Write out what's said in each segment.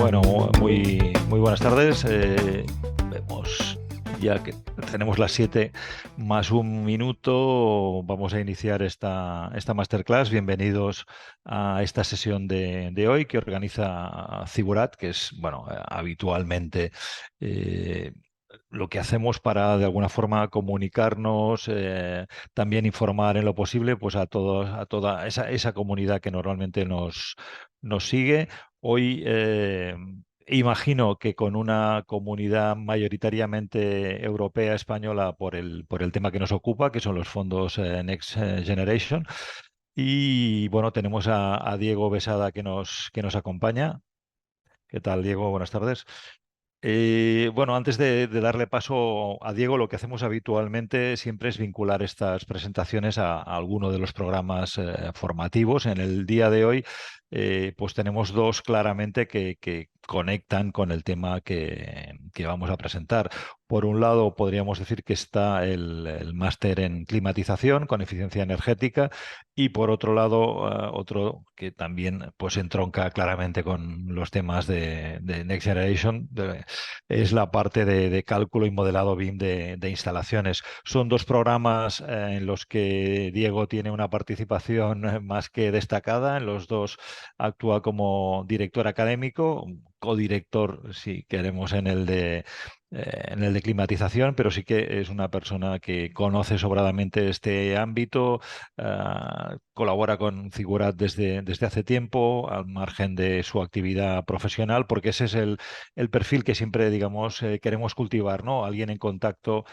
Bueno, muy buenas tardes. Vemos ya que tenemos las 7 más un minuto. Vamos a iniciar esta masterclass. Bienvenidos a esta sesión de hoy que organiza Cigurat, que es, bueno, habitualmente lo que hacemos para de alguna forma comunicarnos, también informar en lo posible pues a toda esa comunidad que normalmente nos sigue. Hoy imagino que con una comunidad mayoritariamente europea, española, por el tema que nos ocupa, que son los fondos Next Generation. Y bueno, tenemos a Diego Besada que nos acompaña. ¿Qué tal, Diego? Buenas tardes. Bueno, antes de darle paso a Diego, lo que hacemos habitualmente siempre es vincular estas presentaciones a alguno de los programas formativos. En el día de hoy, pues tenemos dos claramente que conectan con el tema que vamos a presentar. Por un lado, podríamos decir que está el máster en climatización con eficiencia energética y por otro lado, otro que también pues entronca claramente con los temas de Next Generation, es la parte de cálculo y modelado BIM de instalaciones. Son dos programas en los que Diego tiene una participación más que destacada. En los dos actúa como director académico, codirector, si queremos, en el de climatización, pero sí que es una persona que conoce sobradamente este ámbito, colabora con Figurat desde hace tiempo, al margen de su actividad profesional, porque ese es el perfil que siempre, digamos, queremos cultivar, ¿no? Alguien en contacto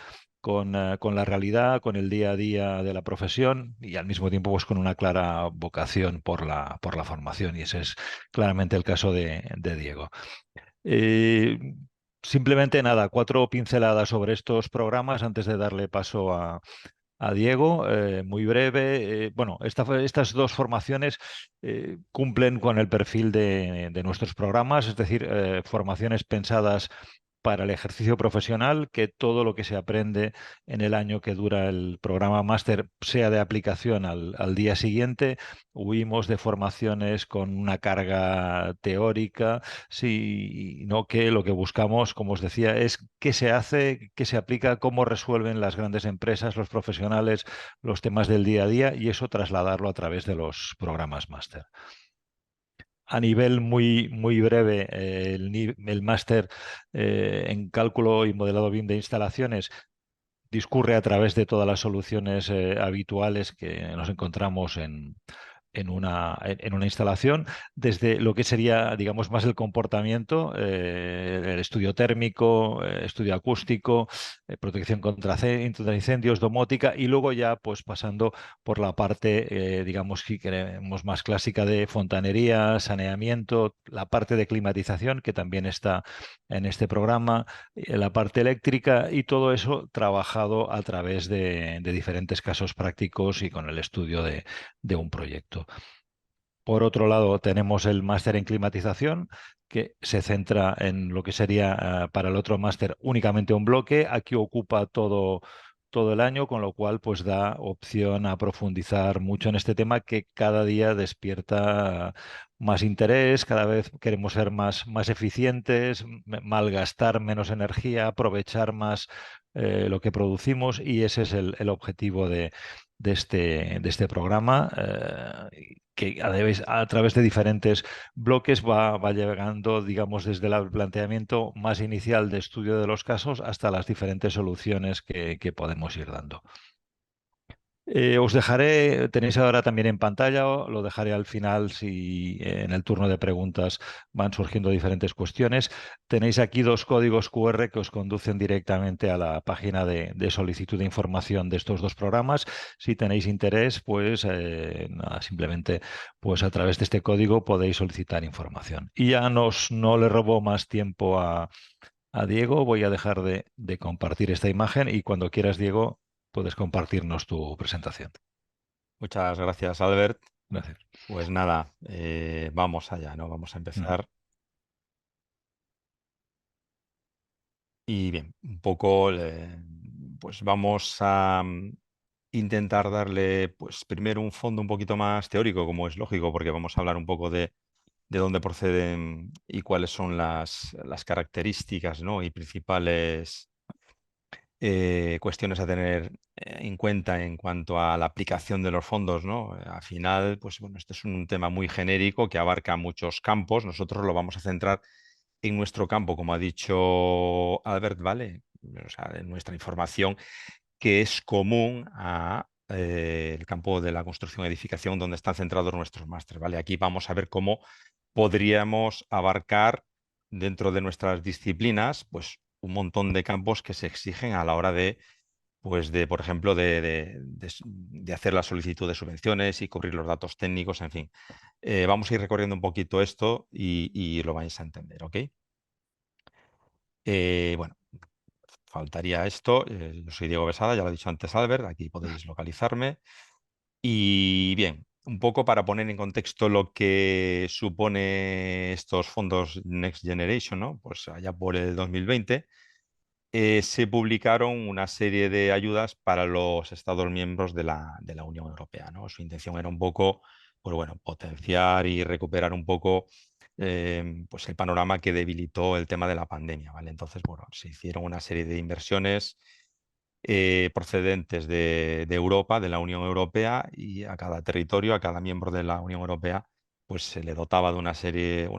con la realidad, con el día a día de la profesión y al mismo tiempo pues con una clara vocación por la formación. Y ese es claramente el caso de Diego. Eh, Simplemente nada, cuatro pinceladas sobre estos programas antes de darle paso a Diego, muy breve. Bueno, estas dos formaciones cumplen con el perfil de nuestros programas, es decir, formaciones pensadas para el ejercicio profesional, que todo lo que se aprende en el año que dura el programa máster sea de aplicación al día siguiente. Huimos de formaciones con una carga teórica, sino que lo que buscamos, como os decía, es qué se hace, qué se aplica, cómo resuelven las grandes empresas, los profesionales, los temas del día a día y eso trasladarlo a través de los programas máster. A nivel muy breve, el máster en cálculo y modelado BIM de instalaciones discurre a través de todas las soluciones habituales que nos encontramos en una instalación, desde lo que sería, digamos, más el comportamiento, el estudio térmico, estudio acústico, protección contra incendios, domótica, y luego ya pues pasando por la parte, digamos, si queremos más clásica de fontanería, saneamiento, la parte de climatización, que también está en este programa, la parte eléctrica y todo eso trabajado a través de diferentes casos prácticos y con el estudio de un proyecto. Por otro lado, tenemos el máster en climatización, que se centra en lo que sería para el otro máster únicamente un bloque. Aquí ocupa todo el año, con lo cual pues da opción a profundizar mucho en este tema que cada día despierta más interés, cada vez queremos ser más eficientes, malgastar menos energía, aprovechar más lo que producimos y ese es el objetivo de este programa, que a través de diferentes bloques va llegando, digamos, desde el planteamiento más inicial de estudio de los casos hasta las diferentes soluciones que podemos ir dando. Os dejaré, tenéis ahora también en pantalla, lo dejaré al final si en el turno de preguntas van surgiendo diferentes cuestiones. Tenéis aquí dos códigos QR que os conducen directamente a la página de solicitud de información de estos dos programas. Si tenéis interés, pues nada, simplemente pues a través de este código podéis solicitar información. Y ya no le robo más tiempo a Diego, voy a dejar de compartir esta imagen y cuando quieras, Diego, puedes compartirnos tu presentación. Muchas gracias, Albert. Gracias. Pues nada, vamos allá, ¿no? Vamos a Mm. empezar. Y bien, un poco, pues vamos a intentar darle, pues primero un fondo un poquito más teórico, como es lógico, porque vamos a hablar un poco de de dónde proceden y cuáles son las características, ¿no? Y principales cuestiones a tener en cuenta en cuanto a la aplicación de los fondos, ¿no? Al final, pues bueno, este es un tema muy genérico que abarca muchos campos. Nosotros lo vamos a centrar en nuestro campo, como ha dicho Albert, ¿vale? O sea, en nuestra información que es común a el campo de la construcción y edificación donde están centrados nuestros másteres, ¿vale? Aquí vamos a ver cómo podríamos abarcar dentro de nuestras disciplinas, pues un montón de campos que se exigen a la hora de, pues de, por ejemplo, de hacer la solicitud de subvenciones y cubrir los datos técnicos, en fin. Vamos a ir recorriendo un poquito esto y lo vais a entender, ¿ok? Bueno, faltaría esto. Yo soy Diego Besada, ya lo he dicho antes Albert, aquí podéis localizarme. Y bien, un poco para poner en contexto lo que supone estos fondos Next Generation, ¿no? Pues allá por el 2020 se publicaron una serie de ayudas para los Estados miembros de la Unión Europea, ¿no? Su intención era un poco, pues bueno, potenciar y recuperar un poco pues el panorama que debilitó el tema de la pandemia, ¿vale? Entonces, bueno, se hicieron una serie de inversiones procedentes de Europa, de la Unión Europea, y a cada territorio, a cada miembro de la Unión Europea, pues se le dotaba de una serie,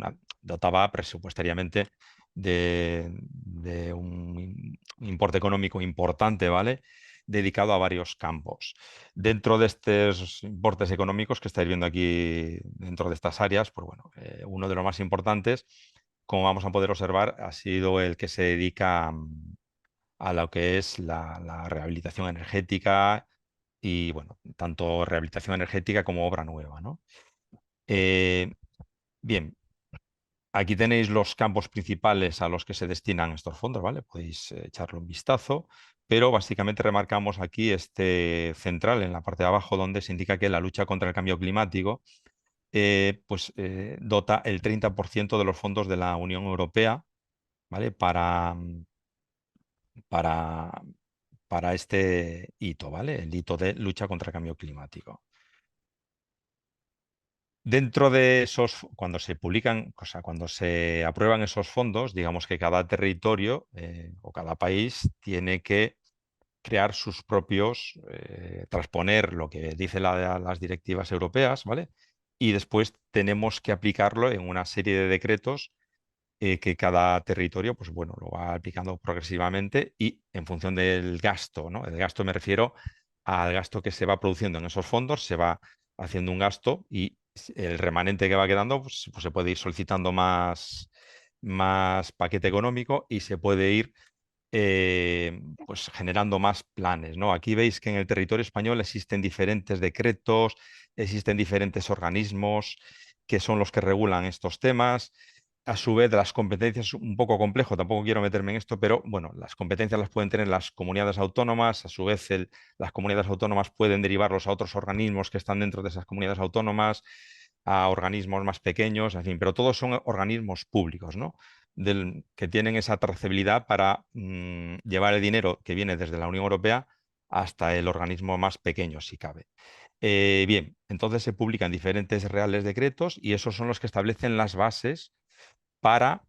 dotaba presupuestariamente de un importe económico importante, ¿vale? Dedicado a varios campos. Dentro de estos importes económicos que estáis viendo aquí, dentro de estas áreas, pues bueno, uno de los más importantes, como vamos a poder observar, ha sido el que se dedica a lo que es la rehabilitación energética y, bueno, tanto rehabilitación energética como obra nueva, ¿no? Eh, Bien, aquí tenéis los campos principales a los que se destinan estos fondos, ¿vale? Podéis echarle un vistazo, pero básicamente remarcamos aquí este central en la parte de abajo donde se indica que la lucha contra el cambio climático dota el 30% de los fondos de la Unión Europea, ¿vale? Para, para este hito, ¿vale? El hito de lucha contra el cambio climático. Dentro de esos, cuando se publican, o sea, cuando se aprueban esos fondos, digamos que cada territorio o cada país tiene que crear sus propios, transponer lo que dice las directivas europeas, ¿vale? Y después tenemos que aplicarlo en una serie de decretos que cada territorio, pues bueno, lo va aplicando progresivamente y en función del gasto, ¿no? El gasto me refiero al gasto que se va produciendo en esos fondos, se va haciendo un gasto y el remanente que va quedando, pues se puede ir solicitando más paquete económico y se puede ir pues generando más planes, ¿no? Aquí veis que en el territorio español existen diferentes decretos, existen diferentes organismos que son los que regulan estos temas. A su vez, las competencias, un poco complejo, tampoco quiero meterme en esto, pero bueno, las competencias las pueden tener las comunidades autónomas, a su vez las comunidades autónomas pueden derivarlos a otros organismos que están dentro de esas comunidades autónomas, a organismos más pequeños, en fin, pero todos son organismos públicos, ¿no? Que tienen esa trazabilidad para llevar el dinero que viene desde la Unión Europea hasta el organismo más pequeño, si cabe. Bien, entonces se publican diferentes reales decretos y esos son los que establecen las bases para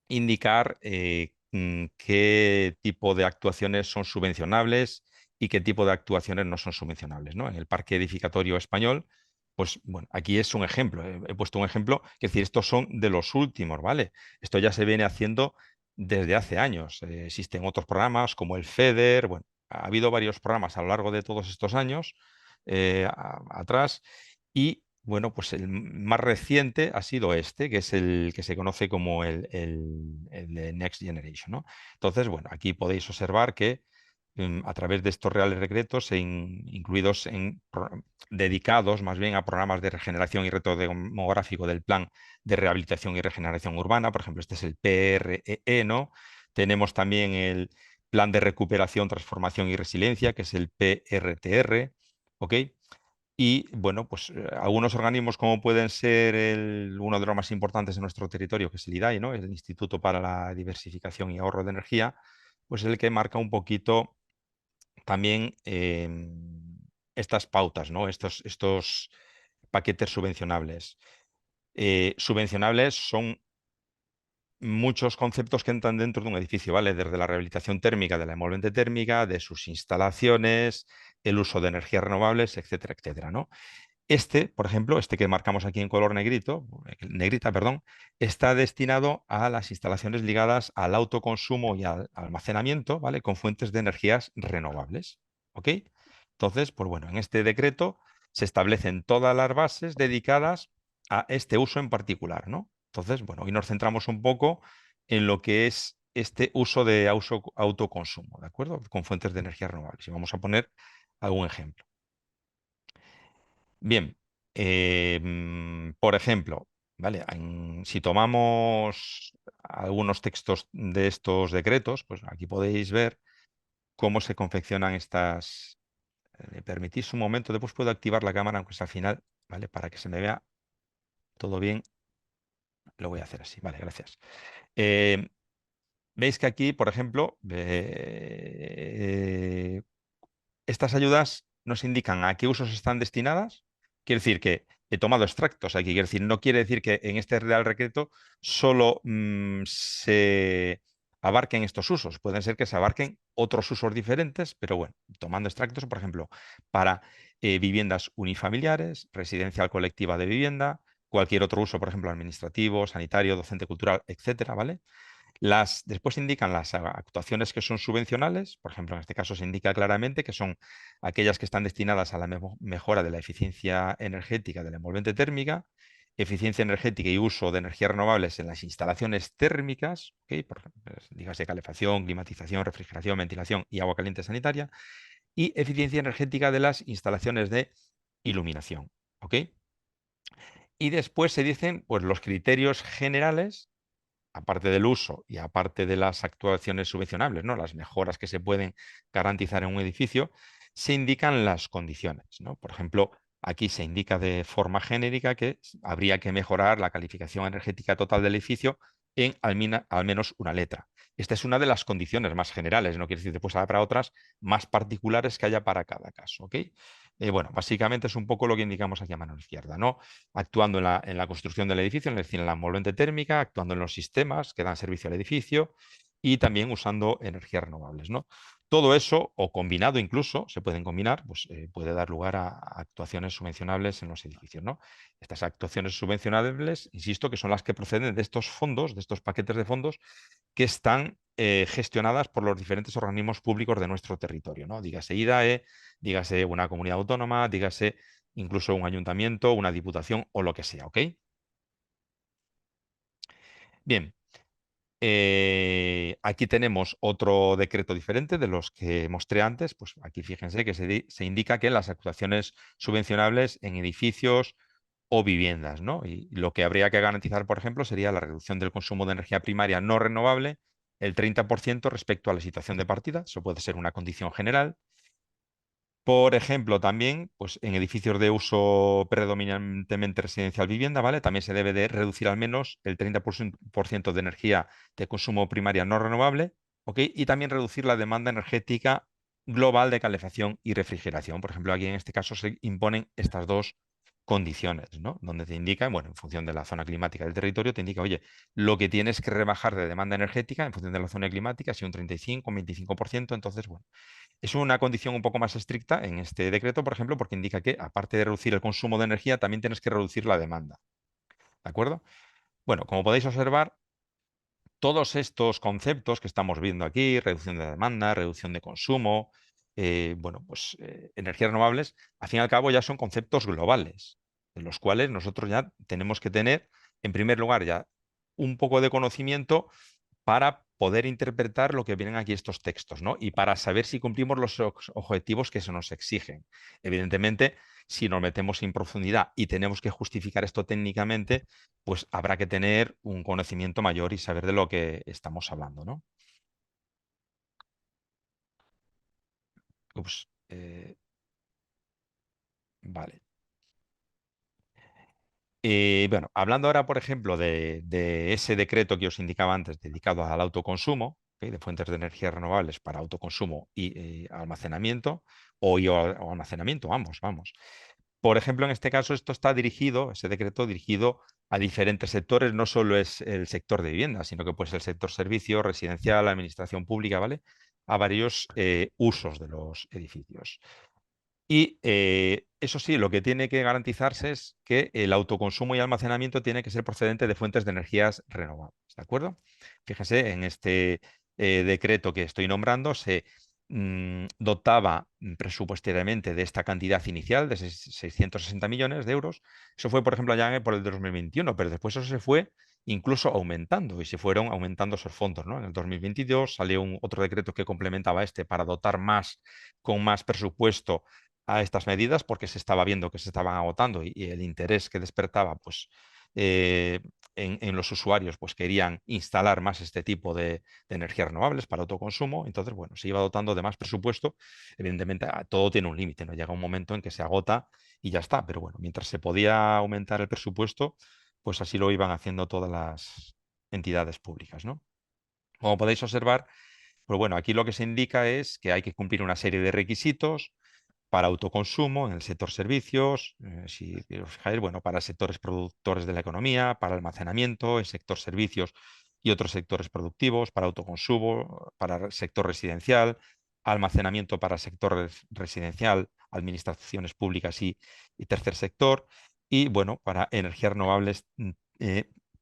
indicar qué tipo de actuaciones son subvencionables y qué tipo de actuaciones no son subvencionables, ¿no? En el parque edificatorio español, pues bueno, aquí es un ejemplo, he puesto un ejemplo, que es decir, estos son de los últimos, ¿vale? Esto ya se viene haciendo desde hace años. Existen otros programas como el FEDER, bueno, ha habido varios programas a lo largo de todos estos años atrás y bueno, pues el más reciente ha sido este, que es el que se conoce como el de Next Generation, ¿no? Entonces, bueno, aquí podéis observar que a través de estos reales decretos, incluidos dedicados más bien a programas de regeneración y reto demográfico del Plan de Rehabilitación y Regeneración Urbana, por ejemplo, este es el PREE, ¿no? Tenemos también el Plan de Recuperación, Transformación y Resiliencia, que es el PRTR, ¿ok? Y bueno, pues algunos organismos como pueden ser uno de los más importantes en nuestro territorio, que es el IDAI, ¿no? El Instituto para la Diversificación y Ahorro de Energía, pues es el que marca un poquito también estas pautas, ¿no? Estos paquetes subvencionables. Subvencionables son muchos conceptos que entran dentro de un edificio, ¿vale? Desde la rehabilitación térmica de la envolvente térmica, de sus instalaciones, el uso de energías renovables, etcétera, etcétera, ¿no? Este, por ejemplo, este que marcamos aquí en color negrito, negrita, perdón, está destinado a las instalaciones ligadas al autoconsumo y al almacenamiento, ¿vale? Con fuentes de energías renovables, ¿ok? Entonces, pues bueno, en este decreto se establecen todas las bases dedicadas a este uso en particular, ¿no? Entonces, bueno, hoy nos centramos un poco en lo que es este uso de autoconsumo, ¿de acuerdo? Con fuentes de energías renovables. Y vamos a poner algún ejemplo. Bien, por ejemplo, ¿vale? Si tomamos algunos textos de estos decretos, pues aquí podéis ver cómo se confeccionan estas. ¿Me permitís un momento? Después puedo activar la cámara, aunque sea al final, ¿vale? Para que se me vea todo bien. Lo voy a hacer así, vale, gracias. Eh, Veis que aquí, por ejemplo, estas ayudas nos indican a qué usos están destinadas. Quiere decir que he tomado extractos aquí. Quiere decir, no quiere decir que en este Real Decreto solo se abarquen estos usos. Pueden ser que se abarquen otros usos diferentes, pero bueno, tomando extractos, por ejemplo, para viviendas unifamiliares, residencial colectiva de vivienda, cualquier otro uso, por ejemplo, administrativo, sanitario, docente cultural, etcétera, ¿vale? Después indican las actuaciones que son subvencionales, por ejemplo, en este caso se indica claramente que son aquellas que están destinadas a la mejora de la eficiencia energética de la envolvente térmica, eficiencia energética y uso de energías renovables en las instalaciones térmicas, ¿ok? Por ejemplo, dígase calefacción, climatización, refrigeración, ventilación y agua caliente sanitaria, y eficiencia energética de las instalaciones de iluminación, ¿ok? Y después se dicen pues, los criterios generales aparte del uso y aparte de las actuaciones subvencionables, ¿no? Las mejoras que se pueden garantizar en un edificio, se indican las condiciones, ¿no? Por ejemplo, aquí se indica de forma genérica que habría que mejorar la calificación energética total del edificio en al menos una letra. Esta es una de las condiciones más generales, no quiere decir después habrá otras más particulares que haya para cada caso, ¿ok? Bueno, básicamente es un poco lo que indicamos aquí a mano izquierda, ¿no? Actuando en la construcción del edificio, es decir, en la envolvente térmica, actuando en los sistemas que dan servicio al edificio y también usando energías renovables, ¿no? Todo eso, o combinado incluso, se pueden combinar, pues puede dar lugar a actuaciones subvencionables en los edificios, ¿no? Estas actuaciones subvencionables, insisto, que son las que proceden de estos fondos, de estos paquetes de fondos que están gestionadas por los diferentes organismos públicos de nuestro territorio, ¿no? Dígase IDAE, dígase una comunidad autónoma, dígase incluso un ayuntamiento, una diputación o lo que sea, ¿ok? Bien, aquí tenemos otro decreto diferente de los que mostré antes. Pues aquí fíjense que se indica que las actuaciones subvencionables en edificios o viviendas, ¿no? Y lo que habría que garantizar, por ejemplo, sería la reducción del consumo de energía primaria no renovable, el 30% respecto a la situación de partida. Eso puede ser una condición general. Por ejemplo, también, pues en edificios de uso predominantemente residencial vivienda, ¿vale? También se debe de reducir al menos el 30% de energía de consumo primaria no renovable, ¿ok? Y también reducir la demanda energética global de calefacción y refrigeración. Por ejemplo, aquí en este caso se imponen estas dos condiciones, ¿no? Donde te indica, bueno, en función de la zona climática del territorio, te indica, oye, lo que tienes que rebajar de demanda energética en función de la zona climática, si un 35, un 25%, entonces, bueno. Es una condición un poco más estricta en este decreto, por ejemplo, porque indica que, aparte de reducir el consumo de energía, también tienes que reducir la demanda. ¿De acuerdo? Bueno, como podéis observar, todos estos conceptos que estamos viendo aquí, reducción de demanda, reducción de consumo, bueno, pues energías renovables, al fin y al cabo ya son conceptos globales, de los cuales nosotros ya tenemos que tener, en primer lugar, ya un poco de conocimiento para poder interpretar lo que vienen aquí estos textos, ¿no? Y para saber si cumplimos los objetivos que se nos exigen. Evidentemente, si nos metemos en profundidad y tenemos que justificar esto técnicamente, pues habrá que tener un conocimiento mayor y saber de lo que estamos hablando, ¿no? Ups, vale. Bueno, hablando ahora, por ejemplo, de ese decreto que os indicaba antes, dedicado al autoconsumo, ¿ok? De fuentes de energía renovables para autoconsumo y almacenamiento, o almacenamiento, vamos. Por ejemplo, en este caso, esto está dirigido, ese decreto dirigido a diferentes sectores, no solo es el sector de vivienda, sino que puede ser el sector servicio, residencial, administración pública, ¿vale? A varios usos de los edificios. Y eso sí, lo que tiene que garantizarse es que el autoconsumo y almacenamiento tiene que ser procedente de fuentes de energías renovables, ¿de acuerdo? Fíjese, en este decreto que estoy nombrando se dotaba presupuestariamente de esta cantidad inicial de 660 millones de euros. Eso fue, por ejemplo, ya por el 2021, pero después eso se fue incluso aumentando y se fueron aumentando esos fondos, ¿no? En el 2022 salió otro decreto que complementaba este para dotar más, con más presupuesto a estas medidas porque se estaba viendo que se estaban agotando y el interés que despertaba pues, eh, en los usuarios pues querían instalar más este tipo de energías renovables para autoconsumo. Entonces, bueno, se iba dotando de más presupuesto. Evidentemente, todo tiene un límite, ¿no? Llega un momento en que se agota y ya está. Pero bueno, mientras se podía aumentar el presupuesto, pues así lo iban haciendo todas las entidades públicas, ¿no? Como podéis observar, pues bueno, aquí lo que se indica es que hay que cumplir una serie de requisitos para autoconsumo en el sector servicios, si os fijáis, bueno, para sectores productores de la economía, para almacenamiento, el sector servicios y otros sectores productivos, para autoconsumo, para el sector residencial, almacenamiento para sector residencial, administraciones públicas y tercer sector, y bueno, para energías renovables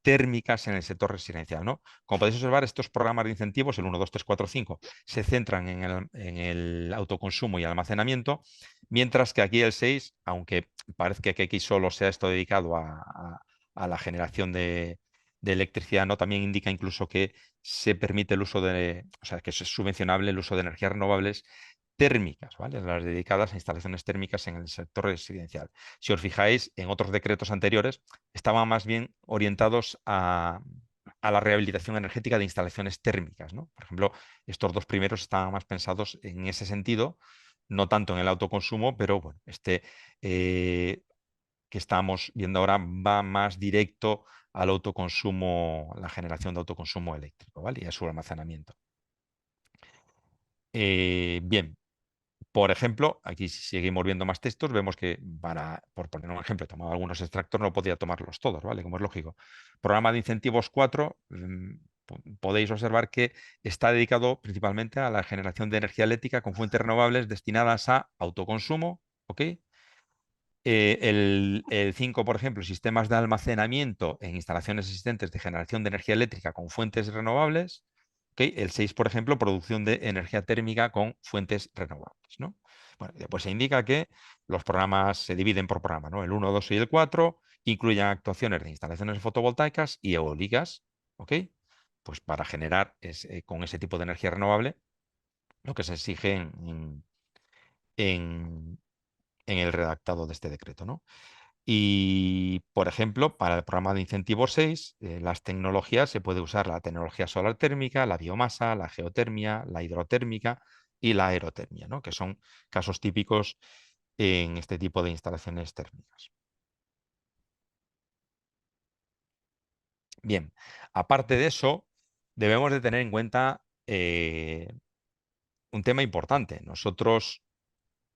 térmicas en el sector residencial, ¿no? Como podéis observar, estos programas de incentivos, el 1, 2, 3, 4, 5, se centran en el autoconsumo y almacenamiento, mientras que aquí el 6, aunque parezca que aquí solo sea esto dedicado a la generación de electricidad, ¿no? También indica incluso que se permite el uso de, o sea, que es subvencionable el uso de energías renovables térmicas, ¿vale? Las dedicadas a instalaciones térmicas en el sector residencial. Si os fijáis, en otros decretos anteriores estaban más bien orientados a la rehabilitación energética de instalaciones térmicas, ¿no? Por ejemplo, estos dos primeros estaban más pensados en ese sentido, no tanto en el autoconsumo, pero bueno, este que estamos viendo ahora va más directo al autoconsumo, la generación de autoconsumo eléctrico, ¿vale? Y a su almacenamiento. Bien, por ejemplo, aquí si seguimos viendo más textos, vemos que por poner un ejemplo, he tomado algunos extractos, no podía tomarlos todos, ¿vale? Como es lógico. Programa de incentivos 4, podéis observar que está dedicado principalmente a la generación de energía eléctrica con fuentes renovables destinadas a autoconsumo, ¿ok? El 5, por ejemplo, sistemas de almacenamiento en instalaciones existentes de generación de energía eléctrica con fuentes renovables. ¿Ok? El 6, por ejemplo, producción de energía térmica con fuentes renovables, ¿no? Bueno, después se indica que los programas se dividen por programa, ¿no? El 1, 2 y el 4 incluyen actuaciones de instalaciones fotovoltaicas y eólicas, ¿ok? Pues para generar con ese tipo de energía renovable lo que se exige en- en el redactado de este decreto, ¿no? Y, por ejemplo, para el programa de incentivos 6, las tecnologías se puede usar la tecnología solar térmica, la biomasa, la geotermia, la hidrotérmica y la aerotermia, ¿no? Que son casos típicos en este tipo de instalaciones térmicas. Bien, aparte de eso, debemos de tener en cuenta un tema importante. Nosotros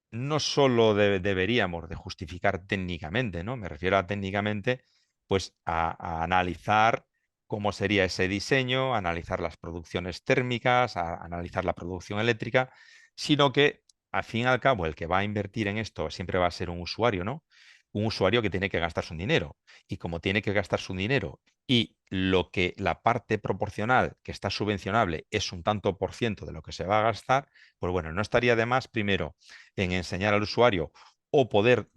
no solo deberíamos de justificar técnicamente, ¿no? Me refiero a técnicamente, pues a analizar cómo sería ese diseño, a analizar las producciones térmicas, a analizar la producción eléctrica, sino que al fin y al cabo el que va a invertir en esto siempre va a ser un usuario, ¿no? Un usuario que tiene que gastar su dinero. Y como tiene que gastar su dinero y lo que la parte proporcional que está subvencionable es un tanto por ciento de lo que se va a gastar, pues bueno, no estaría de más primero en enseñar al usuario o poder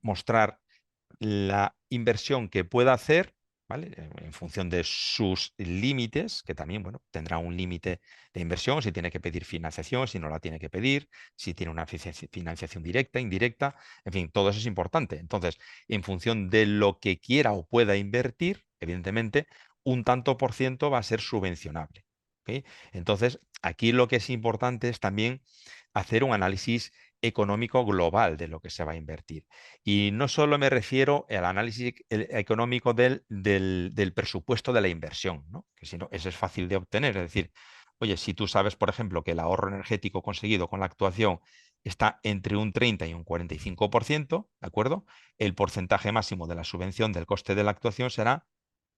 mostrar la inversión que pueda hacer, ¿vale? En función de sus límites, que también, bueno, tendrá un límite de inversión, si tiene que pedir financiación, si no la tiene que pedir, si tiene una financiación directa, indirecta, en fin, todo eso es importante. Entonces, en función de lo que quiera o pueda invertir, evidentemente, un tanto por ciento va a ser subvencionable. ¿Ok? Entonces, aquí lo que es importante es también hacer un análisis económico global de lo que se va a invertir. Y no solo me refiero al análisis económico del presupuesto de la inversión, ¿no? Que si no, eso es fácil de obtener. Es decir, oye, si tú sabes, por ejemplo, que el ahorro energético conseguido con la actuación está entre un 30 y un 45%, ¿de acuerdo? El porcentaje máximo de la subvención del coste de la actuación será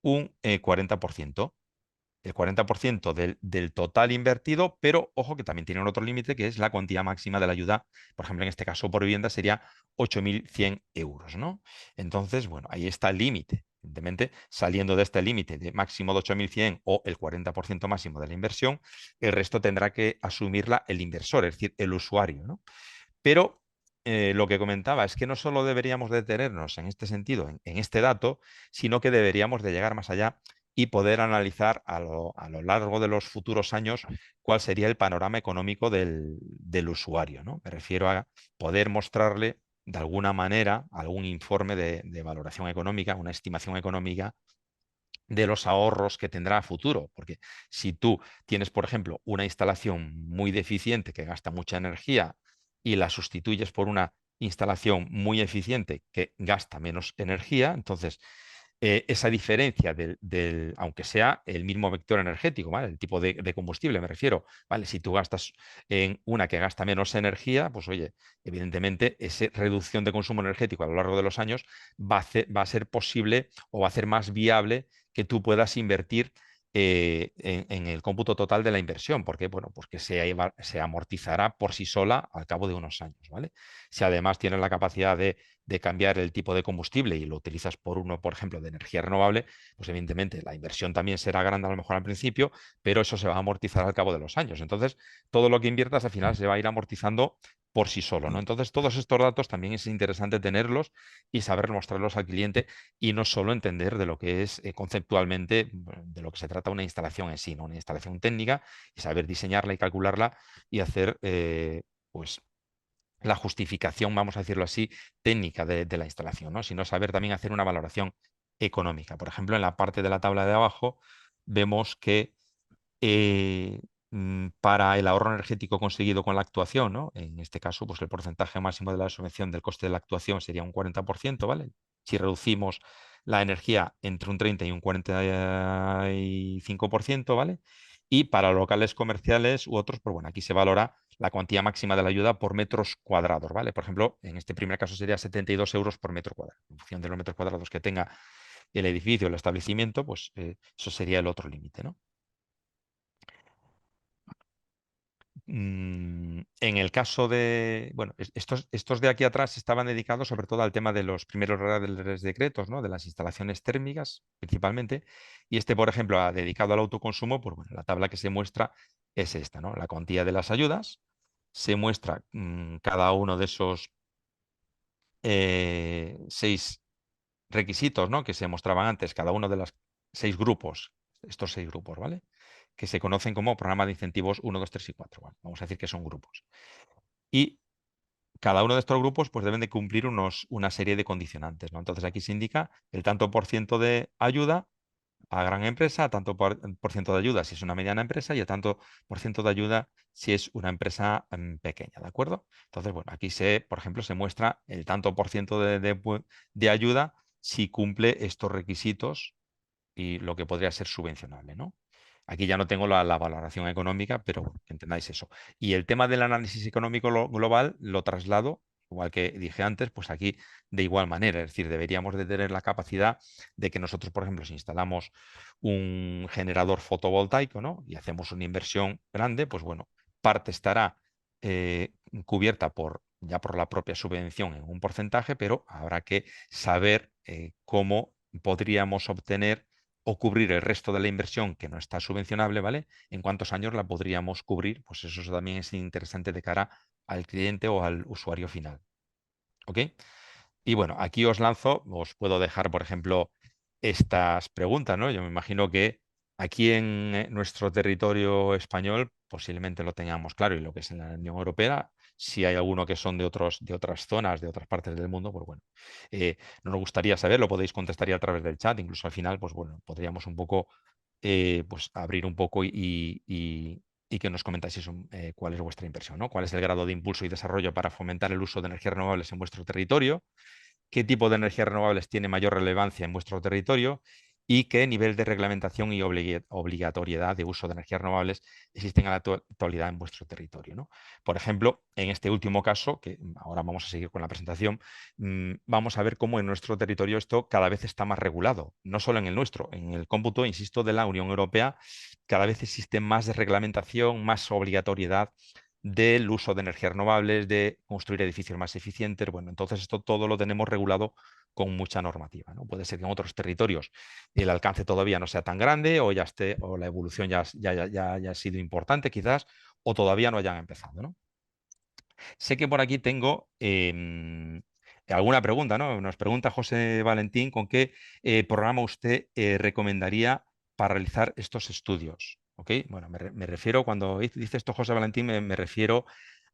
un 40%. El 40% del total invertido, pero ojo que también tiene otro límite, que es la cuantía máxima de la ayuda. Por ejemplo, en este caso por vivienda sería 8.100 euros, ¿no? Entonces, bueno, ahí está el límite. Evidentemente, saliendo de este límite de máximo de 8.100 o el 40% máximo de la inversión, el resto tendrá que asumirla el inversor, es decir, el usuario, ¿no? Pero lo que comentaba es que no solo deberíamos detenernos en este sentido, en este dato, sino que deberíamos de llegar más allá y poder analizar a lo largo de los futuros años cuál sería el panorama económico del usuario, ¿no? Me refiero a poder mostrarle de alguna manera algún informe de valoración económica, una estimación económica de los ahorros que tendrá a futuro. Porque si tú tienes, por ejemplo, una instalación muy deficiente que gasta mucha energía y la sustituyes por una instalación muy eficiente que gasta menos energía, entonces esa diferencia aunque sea el mismo vector energético, ¿vale? El tipo de combustible, me refiero, ¿vale? Si tú gastas en una que gasta menos energía, pues oye, evidentemente esa reducción de consumo energético a lo largo de los años va a ser posible o va a ser más viable que tú puedas invertir en el cómputo total de la inversión, porque bueno, pues que se amortizará por sí sola al cabo de unos años, ¿vale? Si además tienes la capacidad de cambiar el tipo de combustible y lo utilizas por uno, por ejemplo, de energía renovable, pues evidentemente la inversión también será grande a lo mejor al principio, pero eso se va a amortizar al cabo de los años. Entonces, todo lo que inviertas al final se va a ir amortizando por sí solo, ¿no? Entonces, todos estos datos también es interesante tenerlos y saber mostrarlos al cliente y no solo entender de lo que es conceptualmente, de lo que se trata una instalación en sí, ¿no? Una instalación técnica y saber diseñarla y calcularla y hacer, pues, la justificación, vamos a decirlo así, técnica de la instalación, ¿no? Sino saber también hacer una valoración económica. Por ejemplo, en la parte de la tabla de abajo vemos que eh, para el ahorro energético conseguido con la actuación, ¿no? En este caso, pues el porcentaje máximo de la subvención del coste de la actuación sería un 40%, ¿vale? Si reducimos la energía entre un 30 y un 45%, ¿vale? Y para locales comerciales u otros, pues bueno, aquí se valora la cuantía máxima de la ayuda por metros cuadrados, ¿vale? Por ejemplo, en este primer caso sería 72 euros por metro cuadrado. En función de los metros cuadrados que tenga el edificio, el establecimiento, pues eso sería el otro límite, ¿no? En el caso de, bueno, estos de aquí atrás estaban dedicados sobre todo al tema de los primeros reales decretos, ¿no? De las instalaciones térmicas principalmente. Y este, por ejemplo, ha dedicado al autoconsumo, pues bueno, la tabla que se muestra es esta, ¿no? La cuantía de las ayudas, se muestra cada uno de esos 6 requisitos, ¿no? Que se mostraban antes, cada uno de los 6 grupos, estos 6 grupos, ¿vale? Que se conocen como programa de incentivos 1, 2, 3 y 4. Bueno, vamos a decir que son grupos. Y cada uno de estos grupos pues deben de cumplir una serie de condicionantes, ¿no? Entonces aquí se indica el tanto por ciento de ayuda a gran empresa, tanto por ciento de ayuda si es una mediana empresa y el tanto por ciento de ayuda si es una empresa pequeña, ¿de acuerdo? Entonces, bueno, aquí por ejemplo, se muestra el tanto por ciento de ayuda si cumple estos requisitos y lo que podría ser subvencionable, ¿no? Aquí ya no tengo la valoración económica, pero bueno, que entendáis eso. Y el tema del análisis económico global lo traslado, igual que dije antes, pues aquí de igual manera. Es decir, deberíamos de tener la capacidad de que nosotros, por ejemplo, si instalamos un generador fotovoltaico, ¿no? Y hacemos una inversión grande, pues bueno, parte estará cubierta ya por la propia subvención en un porcentaje, pero habrá que saber cómo podríamos obtener o cubrir el resto de la inversión que no está subvencionable, ¿vale? ¿En cuántos años la podríamos cubrir? Pues eso también es interesante de cara al cliente o al usuario final. ¿Ok? Y bueno, aquí os puedo dejar, por ejemplo, estas preguntas, ¿no? Yo me imagino que aquí en nuestro territorio español posiblemente lo tengamos claro y lo que es en la Unión Europea, si hay alguno que son de otras zonas, de otras partes del mundo, pues bueno, nos gustaría saber, lo podéis contestar ya a través del chat, incluso al final, pues bueno, podríamos un poco, pues abrir un poco y que nos comentáis cuál es vuestra impresión, ¿no? ¿Cuál es el grado de impulso y desarrollo para fomentar el uso de energías renovables en vuestro territorio? ¿Qué tipo de energías renovables tiene mayor relevancia en vuestro territorio? y qué nivel de reglamentación y obligatoriedad de uso de energías renovables existen en la actualidad en vuestro territorio, ¿no? Por ejemplo, en este último caso, que ahora vamos a seguir con la presentación, vamos a ver cómo en nuestro territorio esto cada vez está más regulado, no solo en el nuestro, en el cómputo, insisto, de la Unión Europea, cada vez existe más de reglamentación, más obligatoriedad del uso de energías renovables, de construir edificios más eficientes. Bueno, entonces esto todo lo tenemos regulado con mucha normativa, ¿no? Puede ser que en otros territorios el alcance todavía no sea tan grande o ya esté, o la evolución ya haya sido importante quizás, o todavía no hayan empezado, ¿no? Sé que por aquí tengo alguna pregunta, ¿no? Nos pregunta José Valentín con qué programa usted recomendaría para realizar estos estudios. ¿Ok? Bueno, me refiero, cuando dice esto José Valentín, me refiero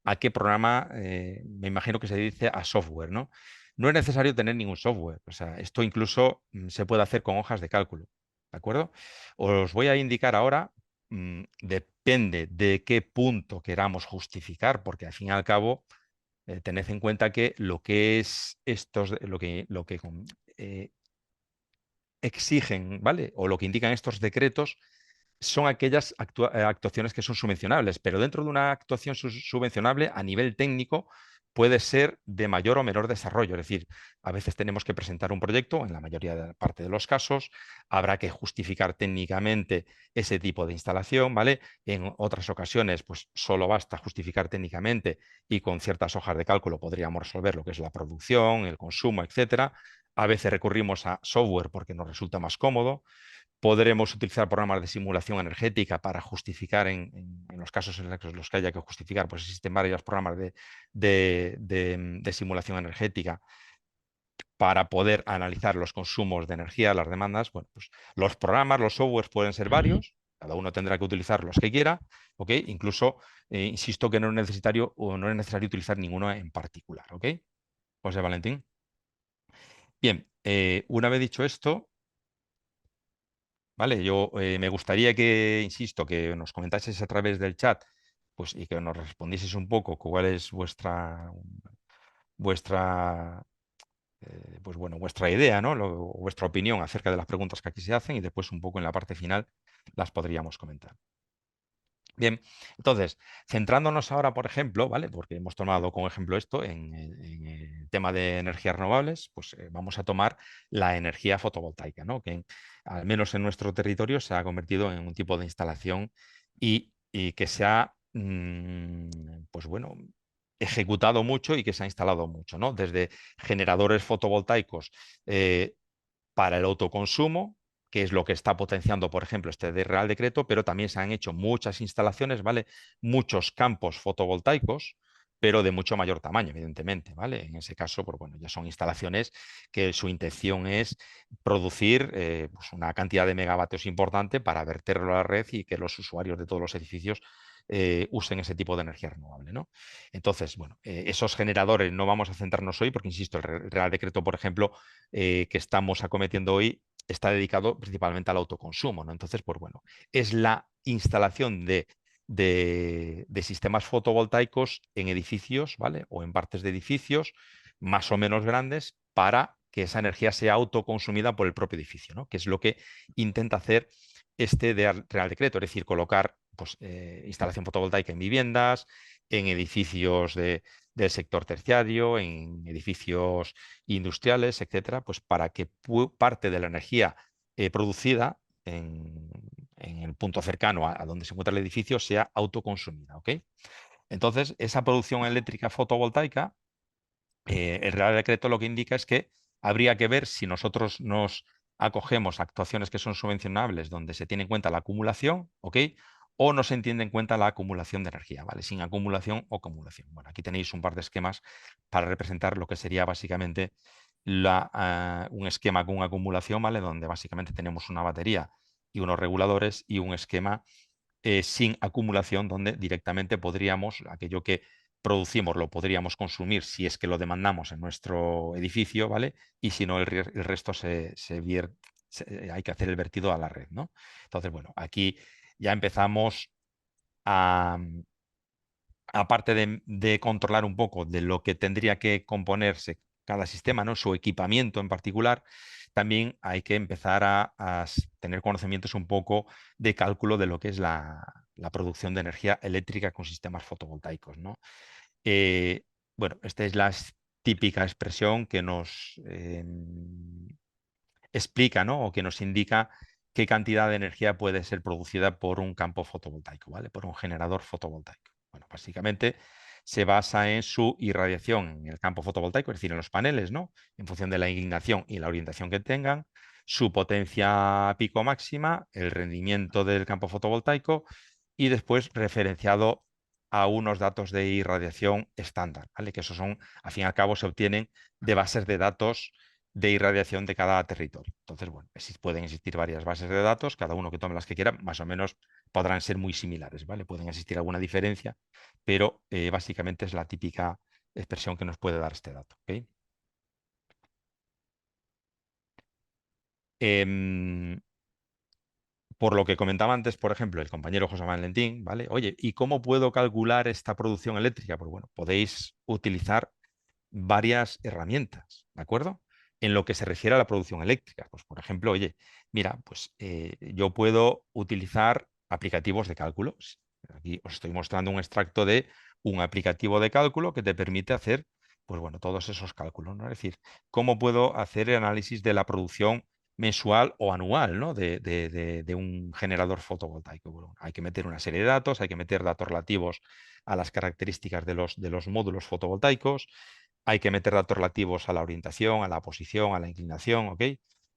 a qué programa, me imagino que se dice a software, ¿no? No es necesario tener ningún software, o sea, esto incluso se puede hacer con hojas de cálculo, ¿de acuerdo? Os voy a indicar ahora, depende de qué punto queramos justificar, porque al fin y al cabo, tened en cuenta que lo que es estos, eh, exigen, ¿vale? O lo que indican estos decretos son aquellas actuaciones que son subvencionables, pero dentro de una actuación subvencionable a nivel técnico puede ser de mayor o menor desarrollo. Es decir, a veces tenemos que presentar un proyecto, en la mayoría de parte de los casos, habrá que justificar técnicamente ese tipo de instalación, ¿vale? En otras ocasiones, pues solo basta justificar técnicamente y con ciertas hojas de cálculo podríamos resolver lo que es la producción, el consumo, etcétera. A veces recurrimos a software porque nos resulta más cómodo. Podremos utilizar programas de simulación energética para justificar en los casos en los que haya que justificar, pues existen varios programas de simulación energética para poder analizar los consumos de energía, las demandas. Bueno, pues los programas, los softwares pueden ser varios, cada uno tendrá que utilizar los que quiera, ¿ok? Incluso, insisto que no es necesario o no es necesario utilizar ninguno en particular, ¿ok? José Valentín. Bien, una vez dicho esto, ¿vale? Yo me gustaría que, insisto, que nos comentaseis a través del chat, pues, y que nos respondieseis un poco cuál es vuestra, pues bueno, vuestra idea, ¿no? Vuestra opinión acerca de las preguntas que aquí se hacen y después un poco en la parte final las podríamos comentar. Bien, entonces, centrándonos ahora, por ejemplo, ¿vale? Porque hemos tomado como ejemplo esto en el tema de energías renovables, pues vamos a tomar la energía fotovoltaica, ¿no? Que al menos en nuestro territorio se ha convertido en un tipo de instalación y que se ha, pues bueno, ejecutado mucho y que se ha instalado mucho, ¿no? Desde generadores fotovoltaicos para el autoconsumo, que es lo que está potenciando, por ejemplo, este Real Decreto, pero también se han hecho muchas instalaciones, ¿vale? Muchos campos fotovoltaicos, pero de mucho mayor tamaño, evidentemente, ¿vale? En ese caso, pues bueno, ya son instalaciones que su intención es producir pues una cantidad de megavatios importante para verterlo a la red y que los usuarios de todos los edificios usen ese tipo de energía renovable, ¿no? Entonces, bueno, esos generadores no vamos a centrarnos hoy porque, insisto, el Real Decreto, por ejemplo, que estamos acometiendo hoy está dedicado principalmente al autoconsumo, ¿no? Entonces, pues bueno, es la instalación de sistemas fotovoltaicos en edificios, ¿vale? O en partes de edificios más o menos grandes para que esa energía sea autoconsumida por el propio edificio, ¿no? Que es lo que intenta hacer este Real Decreto, es decir, colocar pues, instalación fotovoltaica en viviendas, en edificios del sector terciario, en edificios industriales, etcétera, pues para que parte de la energía producida en el punto cercano a donde se encuentra el edificio sea autoconsumida, ¿ok? Entonces, esa producción eléctrica fotovoltaica, el Real Decreto lo que indica es que habría que ver si nosotros nos acogemos a actuaciones que son subvencionables, donde se tiene en cuenta la acumulación, ¿ok? O no se entiende en cuenta la acumulación de energía, ¿vale? Sin acumulación o acumulación. Bueno, aquí tenéis un par de esquemas para representar lo que sería básicamente un esquema con acumulación, ¿vale? Donde básicamente tenemos una batería y unos reguladores y un esquema sin acumulación, donde directamente podríamos, aquello que producimos lo podríamos consumir si es que lo demandamos en nuestro edificio, ¿vale? Y si no, el resto hay que hacer el vertido a la red, ¿no? Entonces, bueno, aquí ya empezamos a, aparte de controlar un poco de lo que tendría que componerse cada sistema, ¿no? Su equipamiento en particular, también hay que empezar a tener conocimientos un poco de cálculo de lo que es la producción de energía eléctrica con sistemas fotovoltaicos, ¿no? Eh, bueno, esta es la típica expresión que nos explica, ¿no? O que nos indica qué cantidad de energía puede ser producida por un campo fotovoltaico, ¿vale? Por un generador fotovoltaico. Bueno, básicamente se basa en su irradiación en el campo fotovoltaico, es decir, en los paneles, ¿no? En función de la inclinación y la orientación que tengan, su potencia pico máxima, el rendimiento del campo fotovoltaico y después referenciado a unos datos de irradiación estándar, ¿vale? Que esos son, al fin y al cabo, se obtienen de bases de datos de irradiación de cada territorio. Entonces, bueno, pueden existir varias bases de datos, cada uno que tome las que quiera, más o menos podrán ser muy similares, ¿vale? Pueden existir alguna diferencia, pero básicamente es la típica expresión que nos puede dar este dato, ¿ok? Em, por lo que comentaba antes, por ejemplo, el compañero José Valentín, ¿vale? Oye, ¿y cómo puedo calcular esta producción eléctrica? Pues bueno, podéis utilizar varias herramientas, ¿de acuerdo? En lo que se refiere a la producción eléctrica. Pues, por ejemplo, oye, mira, pues yo puedo utilizar aplicativos de cálculo. Aquí os estoy mostrando un extracto de un aplicativo de cálculo que te permite hacer, pues bueno, todos esos cálculos, ¿no? Es decir, cómo puedo hacer el análisis de la producción mensual o anual, ¿no? de un generador fotovoltaico. Bueno, hay que meter una serie de datos, hay que meter datos relativos a las características de los módulos fotovoltaicos, hay que meter datos relativos a la orientación, a la posición, a la inclinación, ¿ok?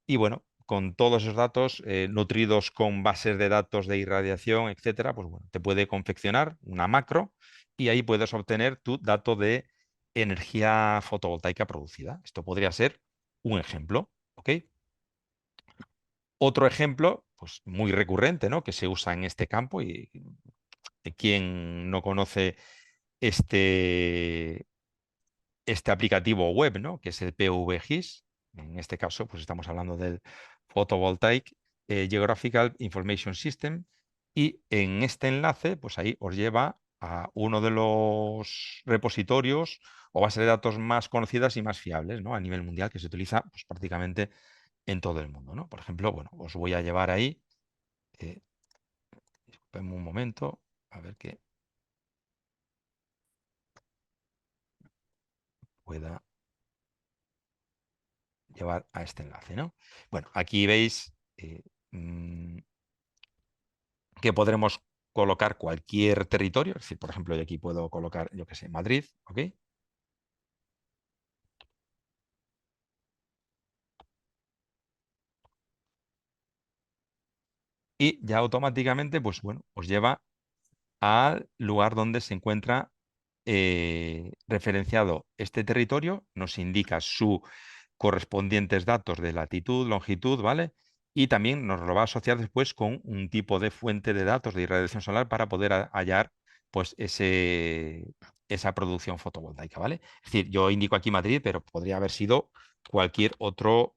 Y bueno, con todos esos datos nutridos con bases de datos de irradiación, etcétera, pues bueno, te puede confeccionar una macro y ahí puedes obtener tu dato de energía fotovoltaica producida. Esto podría ser un ejemplo, ¿ok? Otro ejemplo, pues muy recurrente, ¿no? Que se usa en este campo y quien no conoce este, este aplicativo web, ¿no? Que es el PVGIS. En este caso, pues estamos hablando del Photovoltaic Geographical Information System. Y en este enlace, pues ahí os lleva a uno de los repositorios o bases de datos más conocidas y más fiables, ¿no? A nivel mundial, que se utiliza pues, prácticamente en todo el mundo, ¿no? Por ejemplo, bueno, os voy a llevar ahí. Disculpenme un momento, a ver que pueda llevar a este enlace, ¿no? Bueno, aquí veis mm, que podremos colocar cualquier territorio, es decir, por ejemplo, yo aquí puedo colocar, yo qué sé, Madrid, ¿ok? Y ya automáticamente, pues bueno, os lleva al lugar donde se encuentra referenciado este territorio, nos indica sus correspondientes datos de latitud, longitud, ¿vale? Y también nos lo va a asociar después con un tipo de fuente de datos de irradiación solar para poder hallar pues esa producción fotovoltaica, ¿vale? Es decir, yo indico aquí Madrid, pero podría haber sido cualquier otro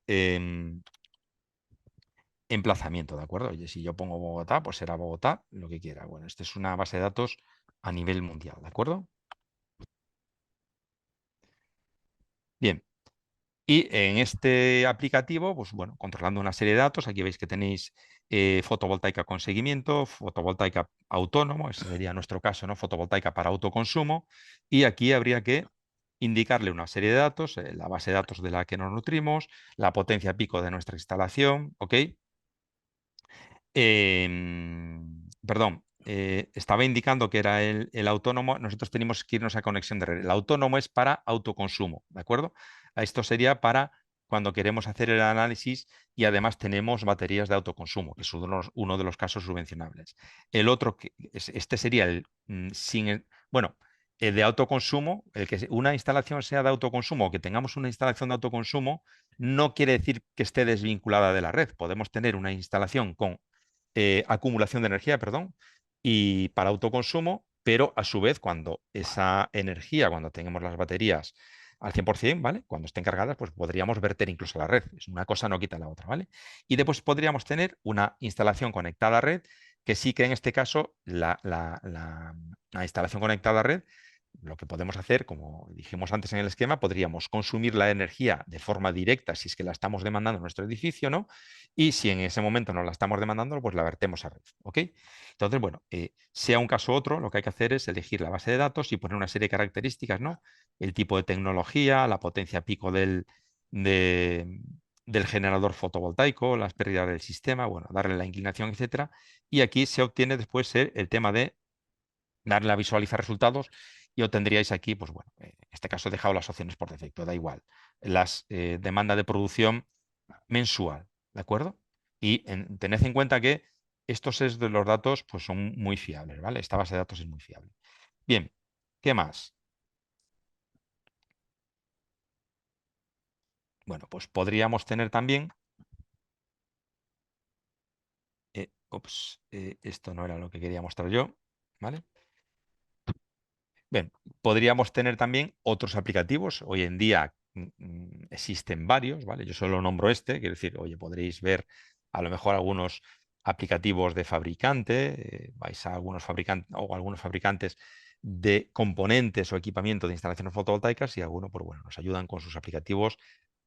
emplazamiento, ¿de acuerdo? Oye, si yo pongo Bogotá, pues será Bogotá, lo que quiera. Bueno, esta es una base de datos a nivel mundial, ¿de acuerdo? Bien, y en este aplicativo, pues bueno, controlando una serie de datos, aquí veis que tenéis fotovoltaica con seguimiento, fotovoltaica autónomo, ese sería nuestro caso, ¿no? Fotovoltaica para autoconsumo, y aquí habría que indicarle una serie de datos, la base de datos de la que nos nutrimos, la potencia pico de nuestra instalación, ¿ok? Perdón, estaba indicando que era el autónomo, nosotros tenemos que irnos a conexión de red. El autónomo es para autoconsumo, ¿de acuerdo? Esto sería para cuando queremos hacer el análisis y además tenemos baterías de autoconsumo, que es uno de los casos subvencionables. El otro, este sería el sin bueno, el de autoconsumo, el que una instalación sea de autoconsumo o que tengamos una instalación de autoconsumo, no quiere decir que esté desvinculada de la red. Podemos tener una instalación con acumulación de energía, perdón, y para autoconsumo, pero a su vez cuando esa energía, cuando tengamos las baterías al 100%, ¿vale? Cuando estén cargadas, pues podríamos verter incluso a la red. Una cosa no quita la otra, ¿vale? Y después podríamos tener una instalación conectada a red, que sí que en este caso la instalación conectada a red lo que podemos hacer, como dijimos antes en el esquema, podríamos consumir la energía de forma directa si es que la estamos demandando en nuestro edificio, ¿no? Y si en ese momento no la estamos demandando, pues la vertemos a red, ¿ok? Entonces, bueno, sea un caso u otro, lo que hay que hacer es elegir la base de datos y poner una serie de características, ¿no? El tipo de tecnología, la potencia pico del generador fotovoltaico, las pérdidas del sistema, bueno, darle la inclinación, etcétera. Y aquí se obtiene después el tema de darle a visualizar resultados y obtendríais aquí, pues bueno, en este caso he dejado las opciones por defecto, da igual. Las demanda de producción mensual, ¿de acuerdo? Y tened en cuenta que estos es de los datos pues son muy fiables, ¿vale? Esta base de datos es muy fiable. Bien, ¿qué más? Bueno, pues podríamos tener también, esto no era lo que quería mostrar yo, ¿vale? Bien, podríamos tener también otros aplicativos. Hoy en día existen varios, ¿vale? Yo solo nombro este, quiero decir, oye, podréis ver a lo mejor algunos aplicativos de fabricante, vais a algunos fabricantes o algunos fabricantes de componentes o equipamiento de instalaciones fotovoltaicas y algunos, pues bueno, nos ayudan con sus aplicativos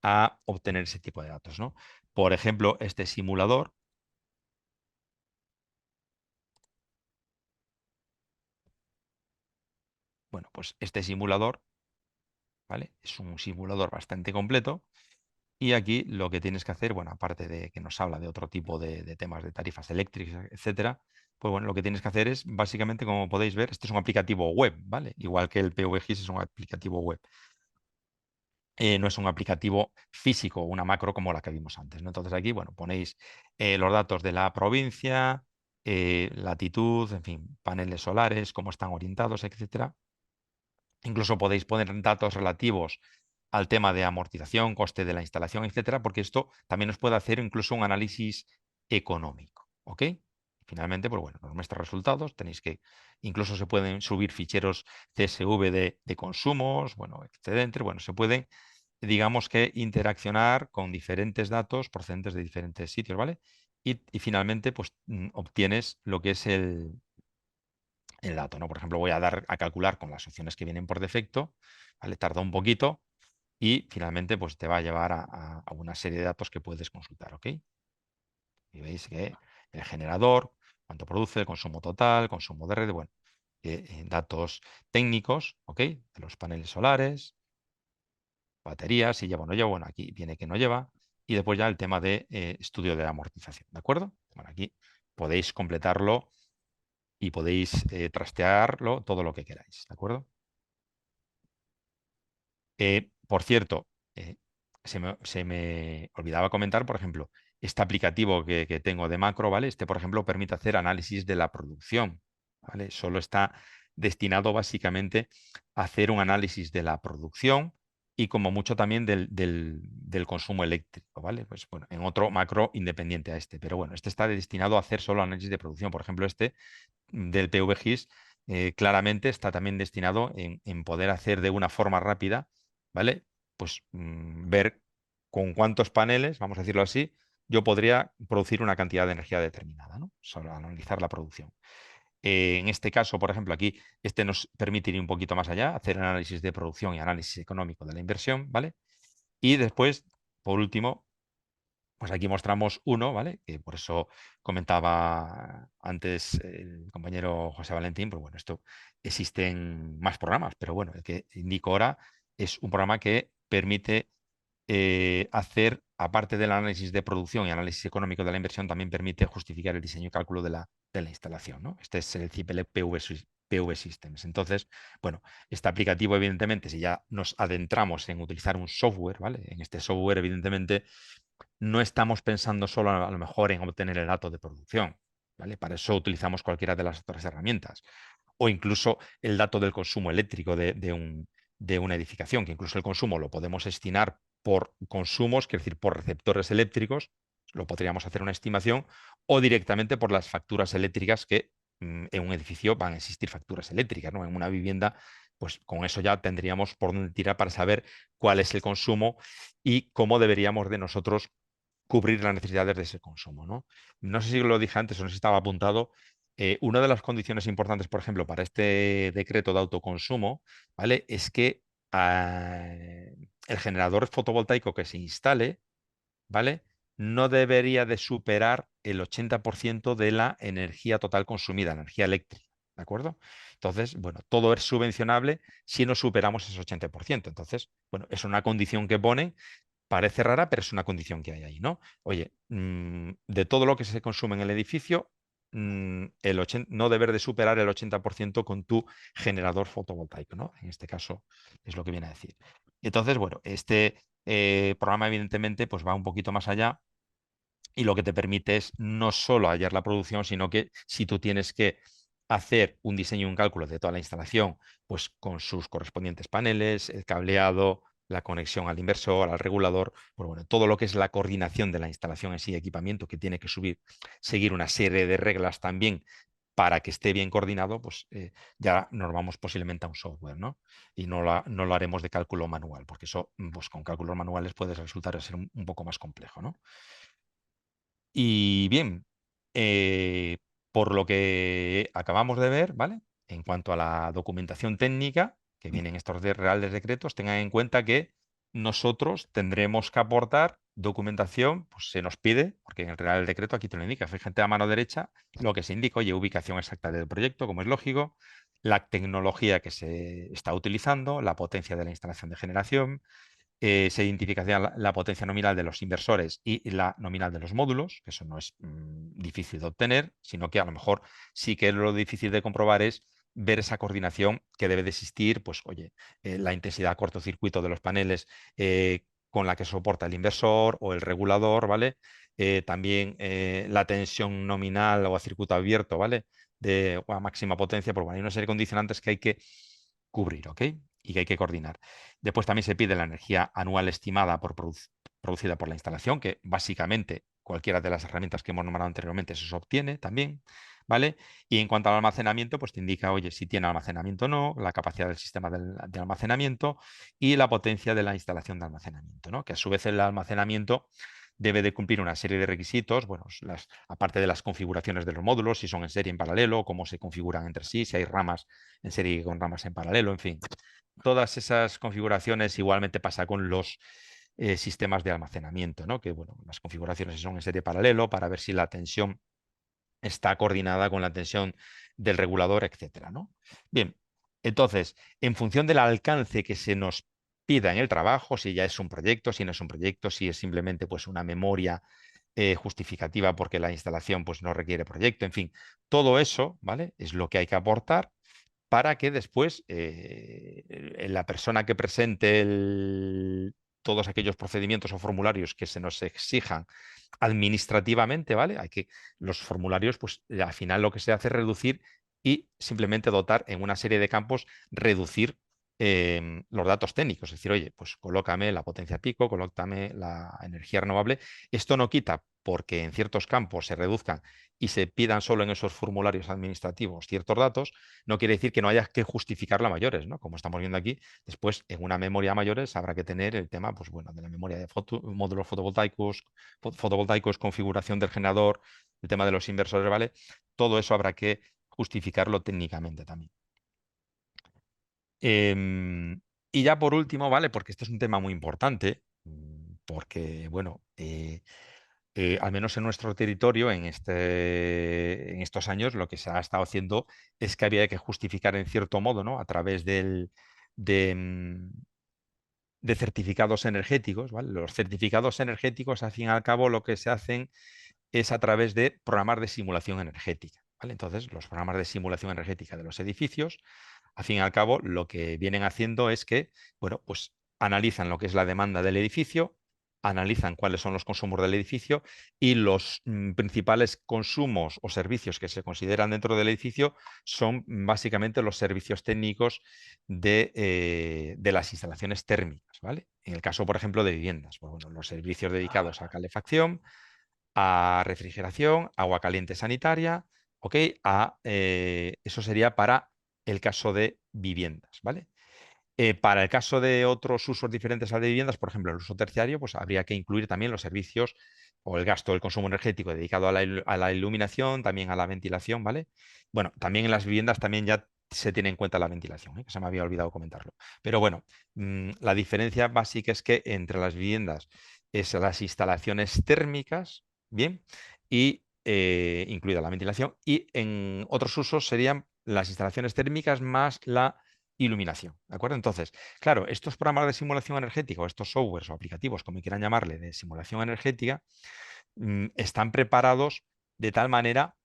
a obtener ese tipo de datos, ¿no? Por ejemplo, este simulador. Bueno, pues este simulador, ¿vale? Es un simulador bastante completo. Y aquí lo que tienes que hacer, bueno, aparte de que nos habla de otro tipo de temas de tarifas eléctricas, etcétera, pues bueno, lo que tienes que hacer es básicamente, como podéis ver, este es un aplicativo web, ¿vale? Igual que el PVGIS es un aplicativo web. No es un aplicativo físico, una macro como la que vimos antes, ¿no? Entonces aquí, bueno, ponéis los datos de la provincia, latitud, en fin, paneles solares, cómo están orientados, etcétera. Incluso podéis poner datos relativos al tema de amortización, coste de la instalación, etcétera, porque esto también nos puede hacer incluso un análisis económico, ¿ok? Finalmente, pues bueno, nos muestra resultados, tenéis que, incluso se pueden subir ficheros CSV de consumos, bueno, excedentes, bueno, se pueden, digamos que, interaccionar con diferentes datos procedentes de diferentes sitios, ¿vale? Y finalmente, pues obtienes lo que es el dato, ¿no? Por ejemplo, voy a dar a calcular con las opciones que vienen por defecto, ¿vale? Tarda un poquito y finalmente pues te va a llevar a una serie de datos que puedes consultar, ¿ok? Y veis que el generador, cuánto produce, el consumo total, consumo de red, bueno, datos técnicos, ¿ok? De los paneles solares, baterías, si lleva o no lleva, bueno, aquí viene que no lleva, y después ya el tema de estudio de amortización, ¿de acuerdo? Bueno, aquí podéis completarlo y podéis trastearlo todo lo que queráis, ¿de acuerdo? Por cierto, se me olvidaba comentar, por ejemplo, este aplicativo que tengo de macro, ¿vale? Este, por ejemplo, permite hacer análisis de la producción, ¿vale? Solo está destinado básicamente a hacer un análisis de la producción y como mucho también del consumo eléctrico, ¿vale? Pues bueno, en otro macro independiente a este, pero bueno, este está destinado a hacer solo análisis de producción. Por ejemplo, este del PVGIS claramente está también destinado en poder hacer de una forma rápida, ¿vale? Pues ver con cuántos paneles, vamos a decirlo así, yo podría producir una cantidad de energía determinada, ¿no? Solo analizar la producción. En este caso, por ejemplo, aquí este nos permite ir un poquito más allá, hacer análisis de producción y análisis económico de la inversión, ¿vale? Y después, por último, pues aquí mostramos uno, ¿vale? Que por eso comentaba antes el compañero José Valentín, pues bueno, esto existen más programas, pero bueno, el que indico ahora es un programa que permite hacer, aparte del análisis de producción y análisis económico de la inversión, también permite justificar el diseño y cálculo de la instalación, ¿no? Este es el CIPL PV Systems. Entonces, bueno, este aplicativo, evidentemente, si ya nos adentramos en utilizar un software, ¿vale? En este software, evidentemente, no estamos pensando solo a lo mejor en obtener el dato de producción, ¿vale? Para eso utilizamos cualquiera de las otras herramientas. O incluso el dato del consumo eléctrico de una edificación, que incluso el consumo lo podemos estimar por consumos, es decir, por receptores eléctricos, lo podríamos hacer una estimación, o directamente por las facturas eléctricas que en un edificio van a existir facturas eléctricas, ¿no? En una vivienda, pues con eso ya tendríamos por dónde tirar para saber cuál es el consumo y cómo deberíamos de nosotros cubrir las necesidades de ese consumo, ¿no? No sé si lo dije antes o no sé si estaba apuntado, Una de las condiciones importantes, por ejemplo, para este decreto de autoconsumo, ¿vale? Es que el generador fotovoltaico que se instale, ¿vale? No debería de superar el 80% de la energía total consumida, energía eléctrica, ¿de acuerdo? Entonces, bueno, todo es subvencionable si no superamos ese 80%. Entonces, bueno, es una condición que ponen. Parece rara, pero es una condición que hay ahí, ¿no? Oye, de todo lo que se consume en el edificio, no deber de superar el 80% con tu generador fotovoltaico, ¿no? En este caso es lo que viene a decir. Entonces, bueno, este programa evidentemente pues va un poquito más allá y lo que te permite es no solo hallar la producción, sino que si tú tienes que hacer un diseño y un cálculo de toda la instalación, pues con sus correspondientes paneles, el cableado, la conexión al inversor, al regulador, pues bueno, todo lo que es la coordinación de la instalación en sí, equipamiento que tiene que seguir una serie de reglas también para que esté bien coordinado, pues ya nos vamos posiblemente a un software, ¿no? Y no lo haremos de cálculo manual, porque eso, pues con cálculos manuales puede resultar ser un poco más complejo, ¿no? Y bien, eh, por lo que acabamos de ver, ¿vale? En cuanto a la documentación técnica que viene en estos reales decretos, tengan en cuenta que nosotros tendremos que aportar documentación, pues se nos pide, porque en el real decreto aquí te lo indica, fíjate a mano derecha, lo que se indica, oye, ubicación exacta del proyecto, como es lógico, la tecnología que se está utilizando, la potencia de la instalación de generación, se identifica la potencia nominal de los inversores y la nominal de los módulos, que eso no es difícil de obtener, sino que a lo mejor sí que lo difícil de comprobar es ver esa coordinación que debe de existir, pues oye, la intensidad a cortocircuito de los paneles con la que soporta el inversor o el regulador, ¿vale? También la tensión nominal o a circuito abierto, ¿vale? A máxima potencia, porque bueno, hay una serie de condicionantes que hay que cubrir, ¿ok? Y que hay que coordinar. Después también se pide la energía anual estimada producida por la instalación, que básicamente cualquiera de las herramientas que hemos nombrado anteriormente se obtiene también, ¿vale? Y en cuanto al almacenamiento, pues te indica, oye, si tiene almacenamiento o no, la capacidad del sistema de almacenamiento y la potencia de la instalación de almacenamiento, ¿no? Que a su vez el almacenamiento debe de cumplir una serie de requisitos, bueno, aparte de las configuraciones de los módulos, si son en serie en paralelo, cómo se configuran entre sí, si hay ramas en serie con ramas en paralelo, en fin. Todas esas configuraciones igualmente pasa con los sistemas de almacenamiento, ¿no? Que bueno, las configuraciones son en serie paralelo para ver si la tensión está coordinada con la tensión del regulador, etcétera, ¿no? Bien, entonces, en función del alcance que se nos pida en el trabajo, si ya es un proyecto, si no es un proyecto, si es simplemente pues una memoria justificativa porque la instalación pues no requiere proyecto, en fin, todo eso, ¿vale? Es lo que hay que aportar para que después la persona que presente todos aquellos procedimientos o formularios que se nos exijan administrativamente, ¿vale? Los formularios, pues al final lo que se hace es reducir y simplemente dotar en una serie de campos, reducir los datos técnicos. Es decir, oye, pues colócame la potencia pico, colócame la energía renovable. Esto no quita porque en ciertos campos se reduzcan y se pidan solo en esos formularios administrativos ciertos datos, no quiere decir que no haya que justificarlo a mayores, ¿no? Como estamos viendo aquí, después en una memoria a mayores habrá que tener el tema, pues bueno, de la memoria de módulos fotovoltaicos, configuración del generador, el tema de los inversores, ¿vale? Todo eso habrá que justificarlo técnicamente también. Y ya por último, ¿vale? Porque este es un tema muy importante, porque, bueno, al menos en nuestro territorio, en estos años, lo que se ha estado haciendo es que había que justificar en cierto modo, ¿no? A través de, mm, de certificados energéticos, ¿vale? Los certificados energéticos, al fin y al cabo, lo que se hacen es a través de programas de simulación energética, ¿vale? Entonces, los programas de simulación energética de los edificios, al fin y al cabo, lo que vienen haciendo es que, bueno, pues analizan lo que es la demanda del edificio, analizan cuáles son los consumos del edificio y los principales consumos o servicios que se consideran dentro del edificio son básicamente los servicios técnicos de las instalaciones térmicas, ¿vale? En el caso, por ejemplo, de viviendas, pues, bueno, los servicios dedicados a calefacción, a refrigeración, agua caliente sanitaria, ¿ok? Eso sería para el caso de viviendas, ¿vale? Para el caso de otros usos diferentes al de viviendas, por ejemplo, el uso terciario, pues habría que incluir también los servicios o el gasto del consumo energético dedicado a la iluminación, también a la ventilación, ¿vale? Bueno, también en las viviendas también ya se tiene en cuenta la ventilación, ¿eh? Que se me había olvidado comentarlo. Pero bueno, la diferencia básica es que entre las viviendas es las instalaciones térmicas, ¿bien? Y incluida la ventilación, y en otros usos serían las instalaciones térmicas más la iluminación, ¿de acuerdo? Entonces, claro, estos programas de simulación energética o estos softwares o aplicativos, como quieran llamarle, de simulación energética, están preparados de tal manera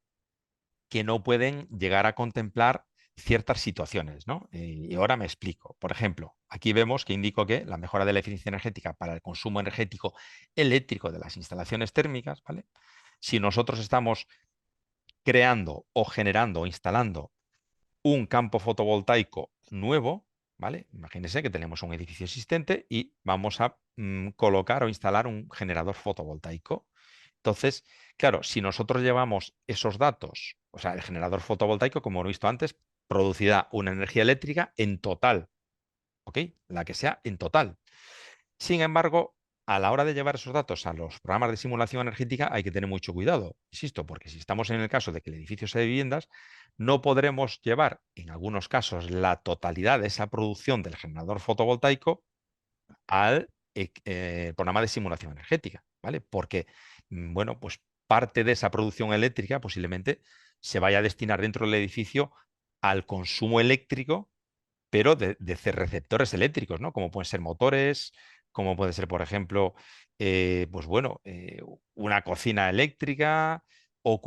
que no pueden llegar a contemplar ciertas situaciones, ¿no? Y ahora me explico. Por ejemplo, aquí vemos que indico que la mejora de la eficiencia energética para el consumo energético eléctrico de las instalaciones térmicas, ¿vale? Si nosotros estamos creando o generando o instalando un campo fotovoltaico nuevo, ¿vale? Imagínense que tenemos un edificio existente y vamos a colocar o instalar un generador fotovoltaico. Entonces, claro, si nosotros llevamos esos datos, o sea, el generador fotovoltaico, como hemos visto antes, producirá una energía eléctrica en total, ¿ok? La que sea en total. Sin embargo, a la hora de llevar esos datos a los programas de simulación energética hay que tener mucho cuidado, insisto, porque si estamos en el caso de que el edificio sea de viviendas, no podremos llevar en algunos casos la totalidad de esa producción del generador fotovoltaico al programa de simulación energética, ¿vale? Porque, bueno, pues parte de esa producción eléctrica posiblemente se vaya a destinar dentro del edificio al consumo eléctrico, pero de receptores eléctricos, ¿no? Como pueden ser motores, como puede ser, por ejemplo, pues bueno, una cocina eléctrica o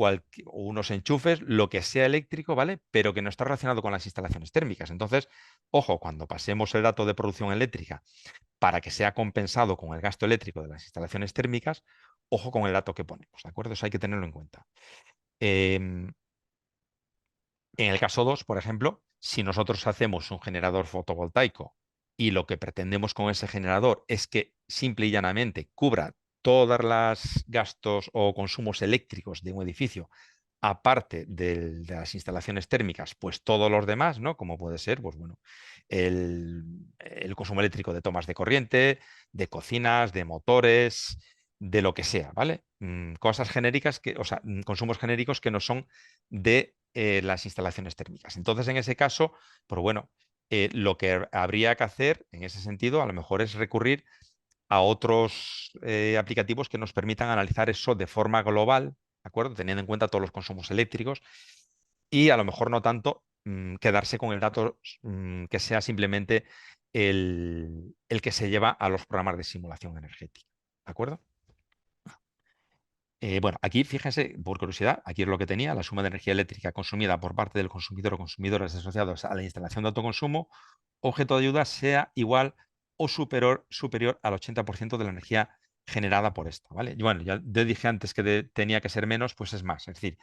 unos enchufes, lo que sea eléctrico, ¿vale? Pero que no está relacionado con las instalaciones térmicas. Entonces, ojo, cuando pasemos el dato de producción eléctrica para que sea compensado con el gasto eléctrico de las instalaciones térmicas, ojo con el dato que ponemos, ¿de acuerdo? Eso hay que tenerlo en cuenta. Em, en el caso 2, por ejemplo, si nosotros hacemos un generador fotovoltaico y lo que pretendemos con ese generador es que simple y llanamente cubra todos los gastos o consumos eléctricos de un edificio, aparte de las instalaciones térmicas, pues todos los demás, ¿no? Como puede ser, pues bueno, el consumo eléctrico de tomas de corriente, de cocinas, de motores, de lo que sea, ¿vale? Cosas genéricas que, o sea, consumos genéricos que no son de las instalaciones térmicas. Entonces, en ese caso, pues bueno, lo que habría que hacer en ese sentido, a lo mejor es recurrir a otros aplicativos que nos permitan analizar eso de forma global, ¿de acuerdo? Teniendo en cuenta todos los consumos eléctricos y a lo mejor no tanto quedarse con el dato que sea simplemente el que se lleva a los programas de simulación energética, ¿de acuerdo? Bueno, aquí fíjense, por curiosidad, aquí es lo que tenía, la suma de energía eléctrica consumida por parte del consumidor o consumidores asociados a la instalación de autoconsumo, objeto de ayuda sea igual o superior al 80% de la energía generada por esta, ¿vale? Y bueno, ya te dije antes que tenía que ser menos, pues es más. Es decir,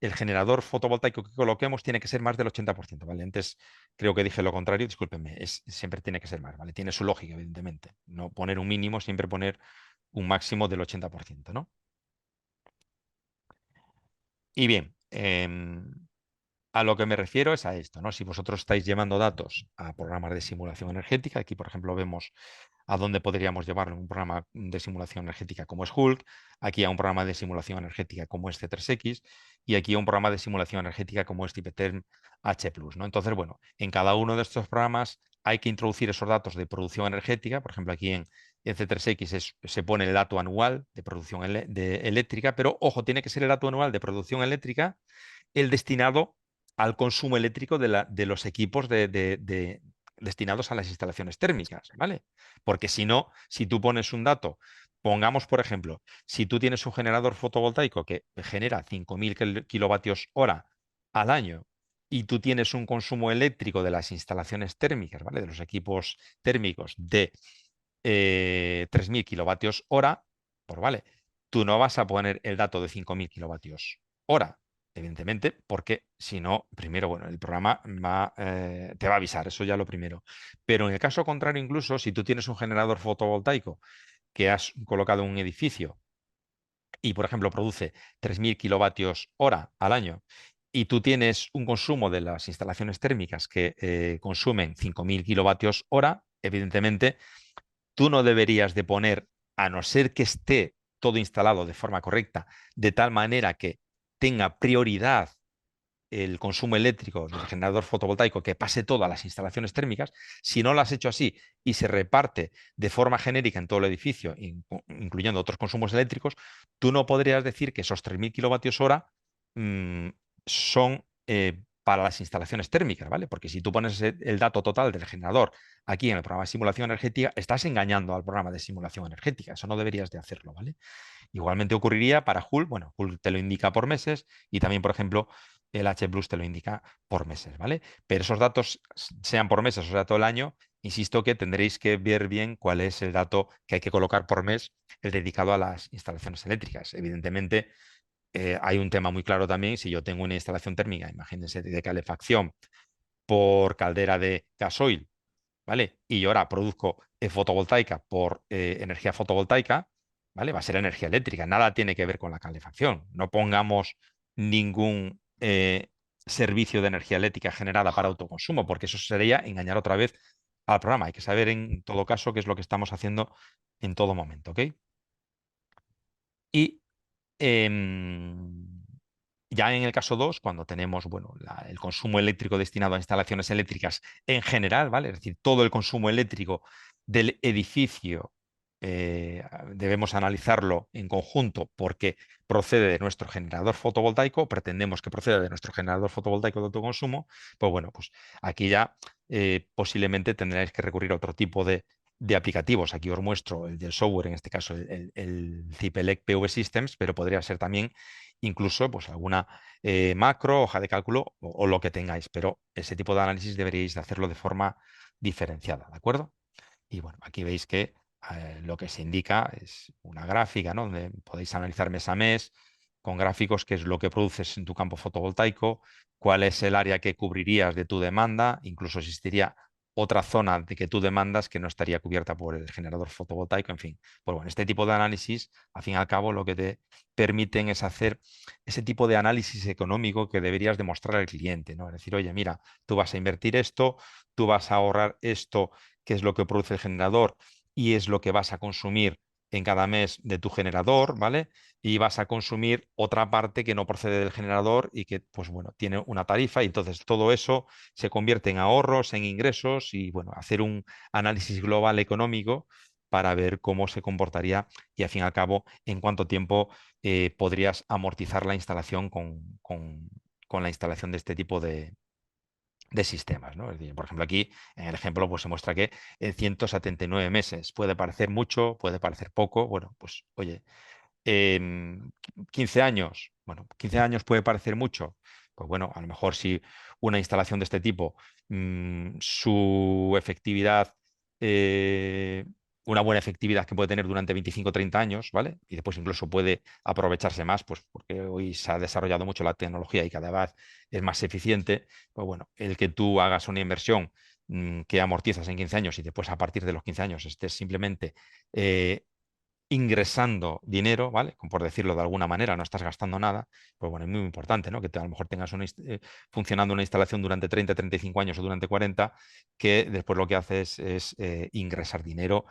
el generador fotovoltaico que coloquemos tiene que ser más del 80%, ¿vale? Antes creo que dije lo contrario, discúlpenme, siempre tiene que ser más, ¿vale? Tiene su lógica, evidentemente. No poner un mínimo, siempre poner un máximo del 80%, ¿no? Y bien, a lo que me refiero es a esto, ¿no? Si vosotros estáis llevando datos a programas de simulación energética, aquí por ejemplo vemos a dónde podríamos llevarlo un programa de simulación energética como es Hulk, aquí a un programa de simulación energética como es C3X y aquí a un programa de simulación energética como es Typeterm H+, ¿no? Entonces, bueno, en cada uno de estos programas hay que introducir esos datos de producción energética, por ejemplo, aquí en C3X se pone el dato anual de producción eléctrica, pero ojo, tiene que ser el dato anual de producción eléctrica el destinado al consumo eléctrico de los equipos destinados a las instalaciones térmicas, ¿vale? Porque si no, si tú pones un dato, pongamos por ejemplo, si tú tienes un generador fotovoltaico que genera 5.000 kilovatios hora al año y tú tienes un consumo eléctrico de las instalaciones térmicas, ¿vale? De los equipos térmicos de 3.000 kilovatios hora, pues vale, tú no vas a poner el dato de 5.000 kilovatios hora, evidentemente, porque si no, primero, bueno, el programa te va a avisar, eso ya lo primero. Pero en el caso contrario, incluso si tú tienes un generador fotovoltaico que has colocado en un edificio y, por ejemplo, produce 3.000 kilovatios hora al año y tú tienes un consumo de las instalaciones térmicas que consumen 5.000 kilovatios hora, evidentemente tú no deberías de poner, a no ser que esté todo instalado de forma correcta, de tal manera que tenga prioridad el consumo eléctrico del generador fotovoltaico, que pase todo a las instalaciones térmicas. Si no lo has hecho así y se reparte de forma genérica en todo el edificio, incluyendo otros consumos eléctricos, tú no podrías decir que esos 3.000 kilovatios hora son para las instalaciones térmicas, ¿vale? Porque si tú pones el dato total del generador aquí en el programa de simulación energética, estás engañando al programa de simulación energética. Eso no deberías de hacerlo, ¿vale? Igualmente ocurriría para Hull. Bueno, Hull te lo indica por meses y también, por ejemplo, el H Plus te lo indica por meses, ¿vale? Pero esos datos, sean por meses o sea todo el año, insisto que tendréis que ver bien cuál es el dato que hay que colocar por mes, el dedicado a las instalaciones eléctricas. Evidentemente, hay un tema muy claro también. Si yo tengo una instalación térmica, imagínense, de calefacción por caldera de gasoil, ¿vale? Y yo ahora produzco fotovoltaica por energía fotovoltaica, ¿vale? Va a ser energía eléctrica, nada tiene que ver con la calefacción. No pongamos ningún servicio de energía eléctrica generada para autoconsumo, porque eso sería engañar otra vez al programa. Hay que saber en todo caso qué es lo que estamos haciendo en todo momento, ¿ok? Y em, ya en el caso 2, cuando tenemos, bueno, el consumo eléctrico destinado a instalaciones eléctricas en general, ¿vale? Es decir, todo el consumo eléctrico del edificio, debemos analizarlo en conjunto porque procede de nuestro generador fotovoltaico, pretendemos que proceda de nuestro generador fotovoltaico de autoconsumo. Pues bueno, pues aquí ya posiblemente tendréis que recurrir a otro tipo de aplicativos. Aquí os muestro el del software, en este caso el Cipelec PV Systems, pero podría ser también incluso pues alguna macro, hoja de cálculo o lo que tengáis, pero ese tipo de análisis deberíais de hacerlo de forma diferenciada, ¿de acuerdo? Y bueno, aquí veis que lo que se indica es una gráfica, ¿no? Donde podéis analizar mes a mes con gráficos qué es lo que produces en tu campo fotovoltaico, cuál es el área que cubrirías de tu demanda, incluso existiría otra zona de que tú demandas que no estaría cubierta por el generador fotovoltaico, en fin. Pues bueno, este tipo de análisis, al fin y al cabo, lo que te permiten es hacer ese tipo de análisis económico que deberías demostrar al cliente, ¿no? Es decir, oye, mira, tú vas a invertir esto, tú vas a ahorrar esto, que es lo que produce el generador y es lo que vas a consumir en cada mes de tu generador, ¿vale? Y vas a consumir otra parte que no procede del generador y que, pues bueno, tiene una tarifa y entonces todo eso se convierte en ahorros, en ingresos y, bueno, hacer un análisis global económico para ver cómo se comportaría y, al fin y al cabo, en cuánto tiempo podrías amortizar la instalación con la instalación de este tipo de sistemas, ¿no? Es decir, por ejemplo, aquí en el ejemplo pues, se muestra que en 179 meses puede parecer mucho, puede parecer poco. Bueno, pues oye, 15 años, bueno, 15 años puede parecer mucho. Pues bueno, a lo mejor si una instalación de este tipo, su efectividad, eh, una buena efectividad que puede tener durante 25 o 30 años, ¿vale? Y después incluso puede aprovecharse más, pues porque hoy se ha desarrollado mucho la tecnología y cada vez es más eficiente. Pues bueno, el que tú hagas una inversión que amortizas en 15 años y después a partir de los 15 años estés simplemente ingresando dinero, ¿vale? Como por decirlo de alguna manera, no estás gastando nada, pues bueno, es muy importante, ¿no? Que a lo mejor tengas funcionando una instalación durante 30, 35 años o durante 40, que después lo que haces es ingresar dinero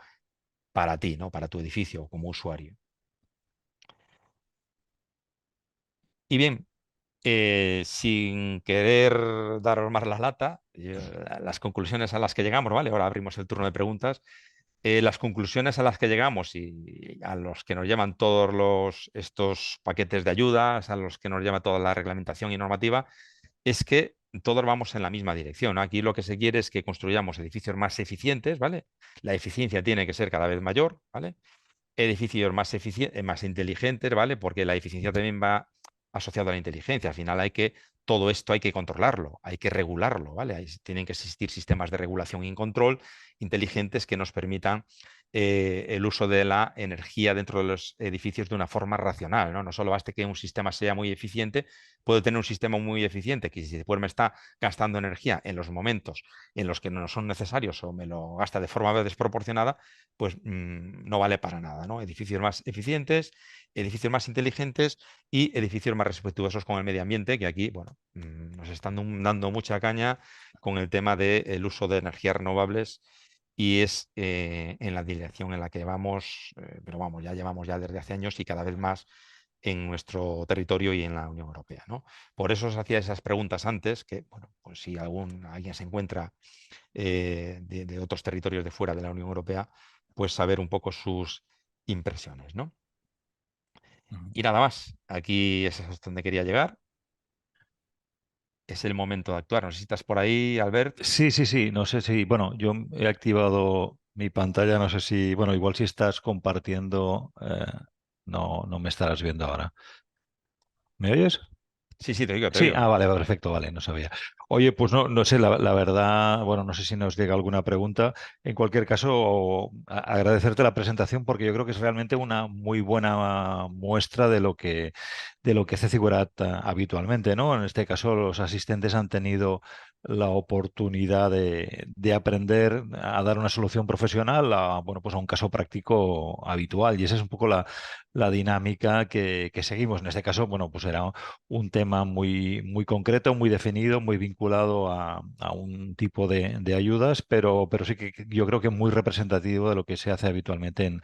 para ti, ¿no? Para tu edificio como usuario. Y bien, sin querer daros más la lata, las conclusiones a las que llegamos, ¿vale? Ahora abrimos el turno de preguntas. Las conclusiones a las que llegamos y a los que nos llaman estos paquetes de ayudas, a los que nos llama toda la reglamentación y normativa, es que todos vamos en la misma dirección, ¿no? Aquí lo que se quiere es que construyamos edificios más eficientes, ¿vale? La eficiencia tiene que ser cada vez mayor, ¿vale? Edificios más más inteligentes, ¿vale? Porque la eficiencia también va asociada a la inteligencia. Al final todo esto hay que controlarlo, hay que regularlo, ¿vale? Tienen que existir sistemas de regulación y control inteligentes que nos permitan el uso de la energía dentro de los edificios de una forma racional, ¿no? No solo basta que un sistema sea muy eficiente, puedo tener un sistema muy eficiente que si después me está gastando energía en los momentos en los que no son necesarios o me lo gasta de forma desproporcionada, pues no vale para nada, ¿no? Edificios más eficientes, edificios más inteligentes y edificios más respetuosos con el medio ambiente, que aquí, bueno, nos están dando mucha caña con el tema del uso de energías renovables y es en la dirección en la que vamos, pero vamos, ya llevamos ya desde hace años y cada vez más en nuestro territorio y en la Unión Europea, ¿no? Por eso os hacía esas preguntas antes, que, bueno, pues si alguien se encuentra de otros territorios de fuera de la Unión Europea, pues saber un poco sus impresiones, ¿no? Ujú. Y nada más, aquí es hasta donde quería llegar. Es el momento de actuar. ¿No sé si estás por ahí, Albert? Sí, sí, sí. No sé si, bueno, yo he activado mi pantalla. No sé si, bueno, igual si estás compartiendo, no me estarás viendo ahora. ¿Me oyes? Sí, sí, te digo, te Sí, digo. vale, perfecto, vale, no sabía. Oye, pues no sé, la verdad, bueno, no sé si nos llega alguna pregunta. En cualquier caso, agradecerte la presentación porque yo creo que es realmente una muy buena muestra de lo que hace Figurat habitualmente, ¿no? En este caso, los asistentes han tenido la oportunidad de aprender a dar una solución profesional a, bueno, pues a un caso práctico habitual. Y esa es un poco la dinámica que seguimos. En este caso, bueno, pues era un tema muy concreto, muy definido, muy vinculado a un tipo de ayudas, pero sí que yo creo que muy representativo de lo que se hace habitualmente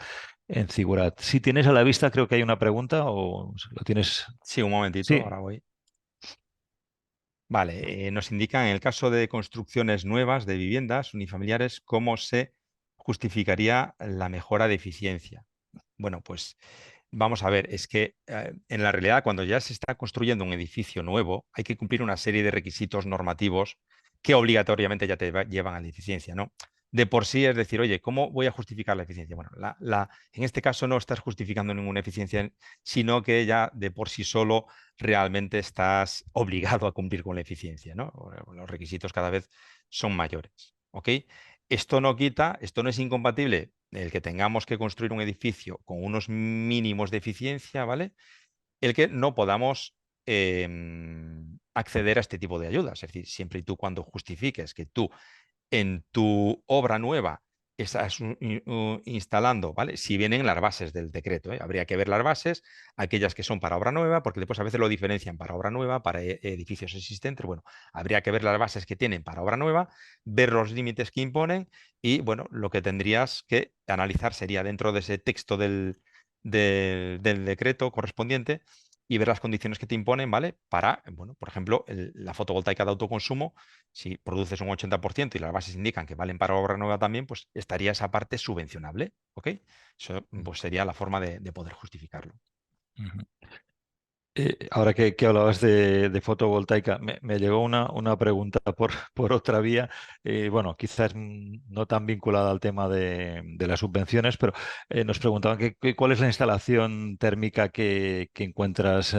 en Figurat. Si tienes a la vista, creo que hay una pregunta o lo tienes. Sí, un momentito, Sí. ahora voy. Vale, nos indican en el caso de construcciones nuevas de viviendas unifamiliares cómo se justificaría la mejora de eficiencia. Bueno, pues vamos a ver, es que en la realidad cuando ya se está construyendo un edificio nuevo hay que cumplir una serie de requisitos normativos que obligatoriamente ya te llevan a la eficiencia, ¿no? De por sí es decir, oye, ¿cómo voy a justificar la eficiencia? Bueno, en este caso no estás justificando ninguna eficiencia, sino que ya de por sí solo realmente estás obligado a cumplir con la eficiencia, ¿no? Los requisitos cada vez son mayores, ¿ok? Esto no quita, esto no es incompatible el que tengamos que construir un edificio con unos mínimos de eficiencia, ¿vale? El que no podamos acceder a este tipo de ayudas. Es decir, siempre y tú cuando justifiques que tú en tu obra nueva estás instalando, ¿vale? Si vienen las bases del decreto, ¿eh? Habría que ver las bases, aquellas que son para obra nueva, porque después a veces lo diferencian para obra nueva, para edificios existentes. Bueno, habría que ver las bases que tienen para obra nueva, ver los límites que imponen y, bueno, lo que tendrías que analizar sería dentro de ese texto del decreto correspondiente y ver las condiciones que te imponen, ¿vale? Para, bueno, por ejemplo, la fotovoltaica de autoconsumo si produces un 80% y las bases indican que valen para obra nueva también, pues estaría esa parte subvencionable, ¿ok? Eso pues, sería la forma de poder justificarlo. Ujú. Ahora que hablabas de fotovoltaica, me llegó una pregunta por otra vía, bueno, quizás no tan vinculada al tema de las subvenciones, pero nos preguntaban cuál es la instalación térmica que encuentras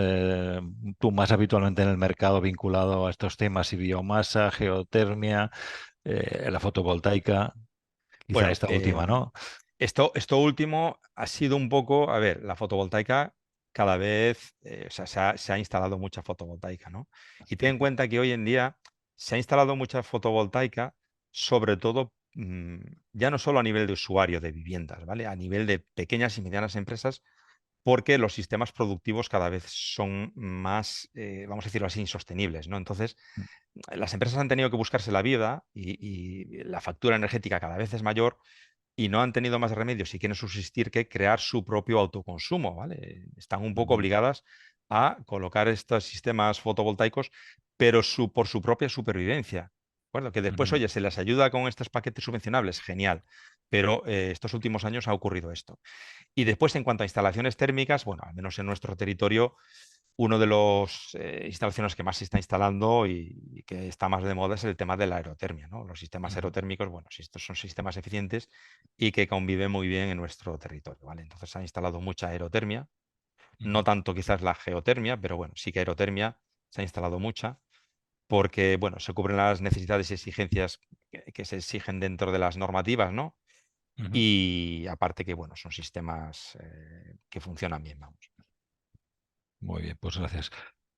tú más habitualmente en el mercado vinculado a estos temas, si biomasa, geotermia, la fotovoltaica, quizá Bueno, esta última, ¿no? esto último ha sido un poco, a ver, la fotovoltaica cada vez, o sea, se ha instalado mucha fotovoltaica, ¿no? Y ten en cuenta que hoy en día se ha instalado mucha fotovoltaica, sobre todo ya no solo a nivel de usuario de viviendas, ¿vale? A nivel de pequeñas y medianas empresas, porque los sistemas productivos cada vez son más, vamos a decirlo así, insostenibles, ¿no? Entonces, las empresas han tenido que buscarse la vida y la factura energética cada vez es mayor y no han tenido más remedio si quieren subsistir que crear su propio autoconsumo, ¿vale? Están un poco Ujú, obligadas a colocar estos sistemas fotovoltaicos, pero por su propia supervivencia. ¿De acuerdo? Que después, ujú, oye, se les ayuda con estos paquetes subvencionables, genial. Pero estos últimos años ha ocurrido esto. Y después, en cuanto a instalaciones térmicas, bueno, al menos en nuestro territorio, uno de los instalaciones que más se está instalando y que está más de moda es el tema de la aerotermia, ¿no? Los sistemas ujú, aerotérmicos, bueno, si estos son sistemas eficientes y que conviven muy bien en nuestro territorio, ¿vale? Entonces se ha instalado mucha aerotermia, no ujú, tanto quizás la geotermia, pero bueno, sí que aerotermia se ha instalado mucha porque, bueno, se cubren las necesidades y exigencias que se exigen dentro de las normativas, ¿no? Ujú. y aparte que, bueno, son sistemas que funcionan bien, vamos. Muy bien, pues gracias.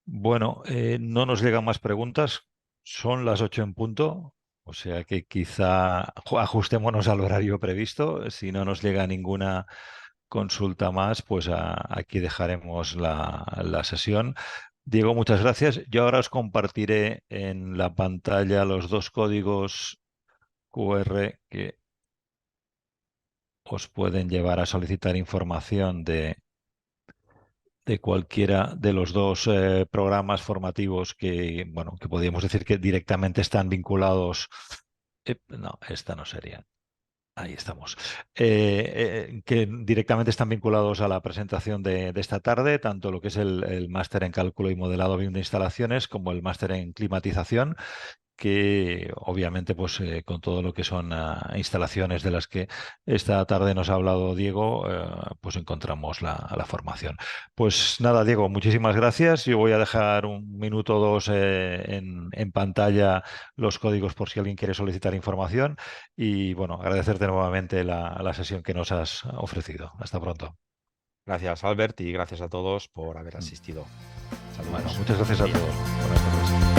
Bueno, no nos llegan más preguntas. Son las 8 en punto, o sea que quizá ajustémonos al horario previsto. Si no nos llega ninguna consulta más, pues aquí dejaremos la sesión. Diego, muchas gracias. Yo ahora os compartiré en la pantalla los dos códigos QR que os pueden llevar a solicitar información de cualquiera de los dos programas formativos que, bueno, que podríamos decir que directamente están vinculados. No, esta no sería. Ahí estamos. Que directamente están vinculados a la presentación de esta tarde, tanto lo que es el máster en cálculo y modelado BIM de instalaciones como el máster en climatización, que obviamente pues con todo lo que son instalaciones de las que esta tarde nos ha hablado Diego, pues encontramos la formación. Pues nada, Diego, muchísimas gracias. Yo voy a dejar un minuto o dos en pantalla los códigos por si alguien quiere solicitar información y bueno, agradecerte nuevamente la sesión que nos has ofrecido. Hasta pronto. Gracias, Albert, y gracias a todos por haber asistido. Bueno, Saludos. muchas gracias Buen a día. todos. Buenas tardes.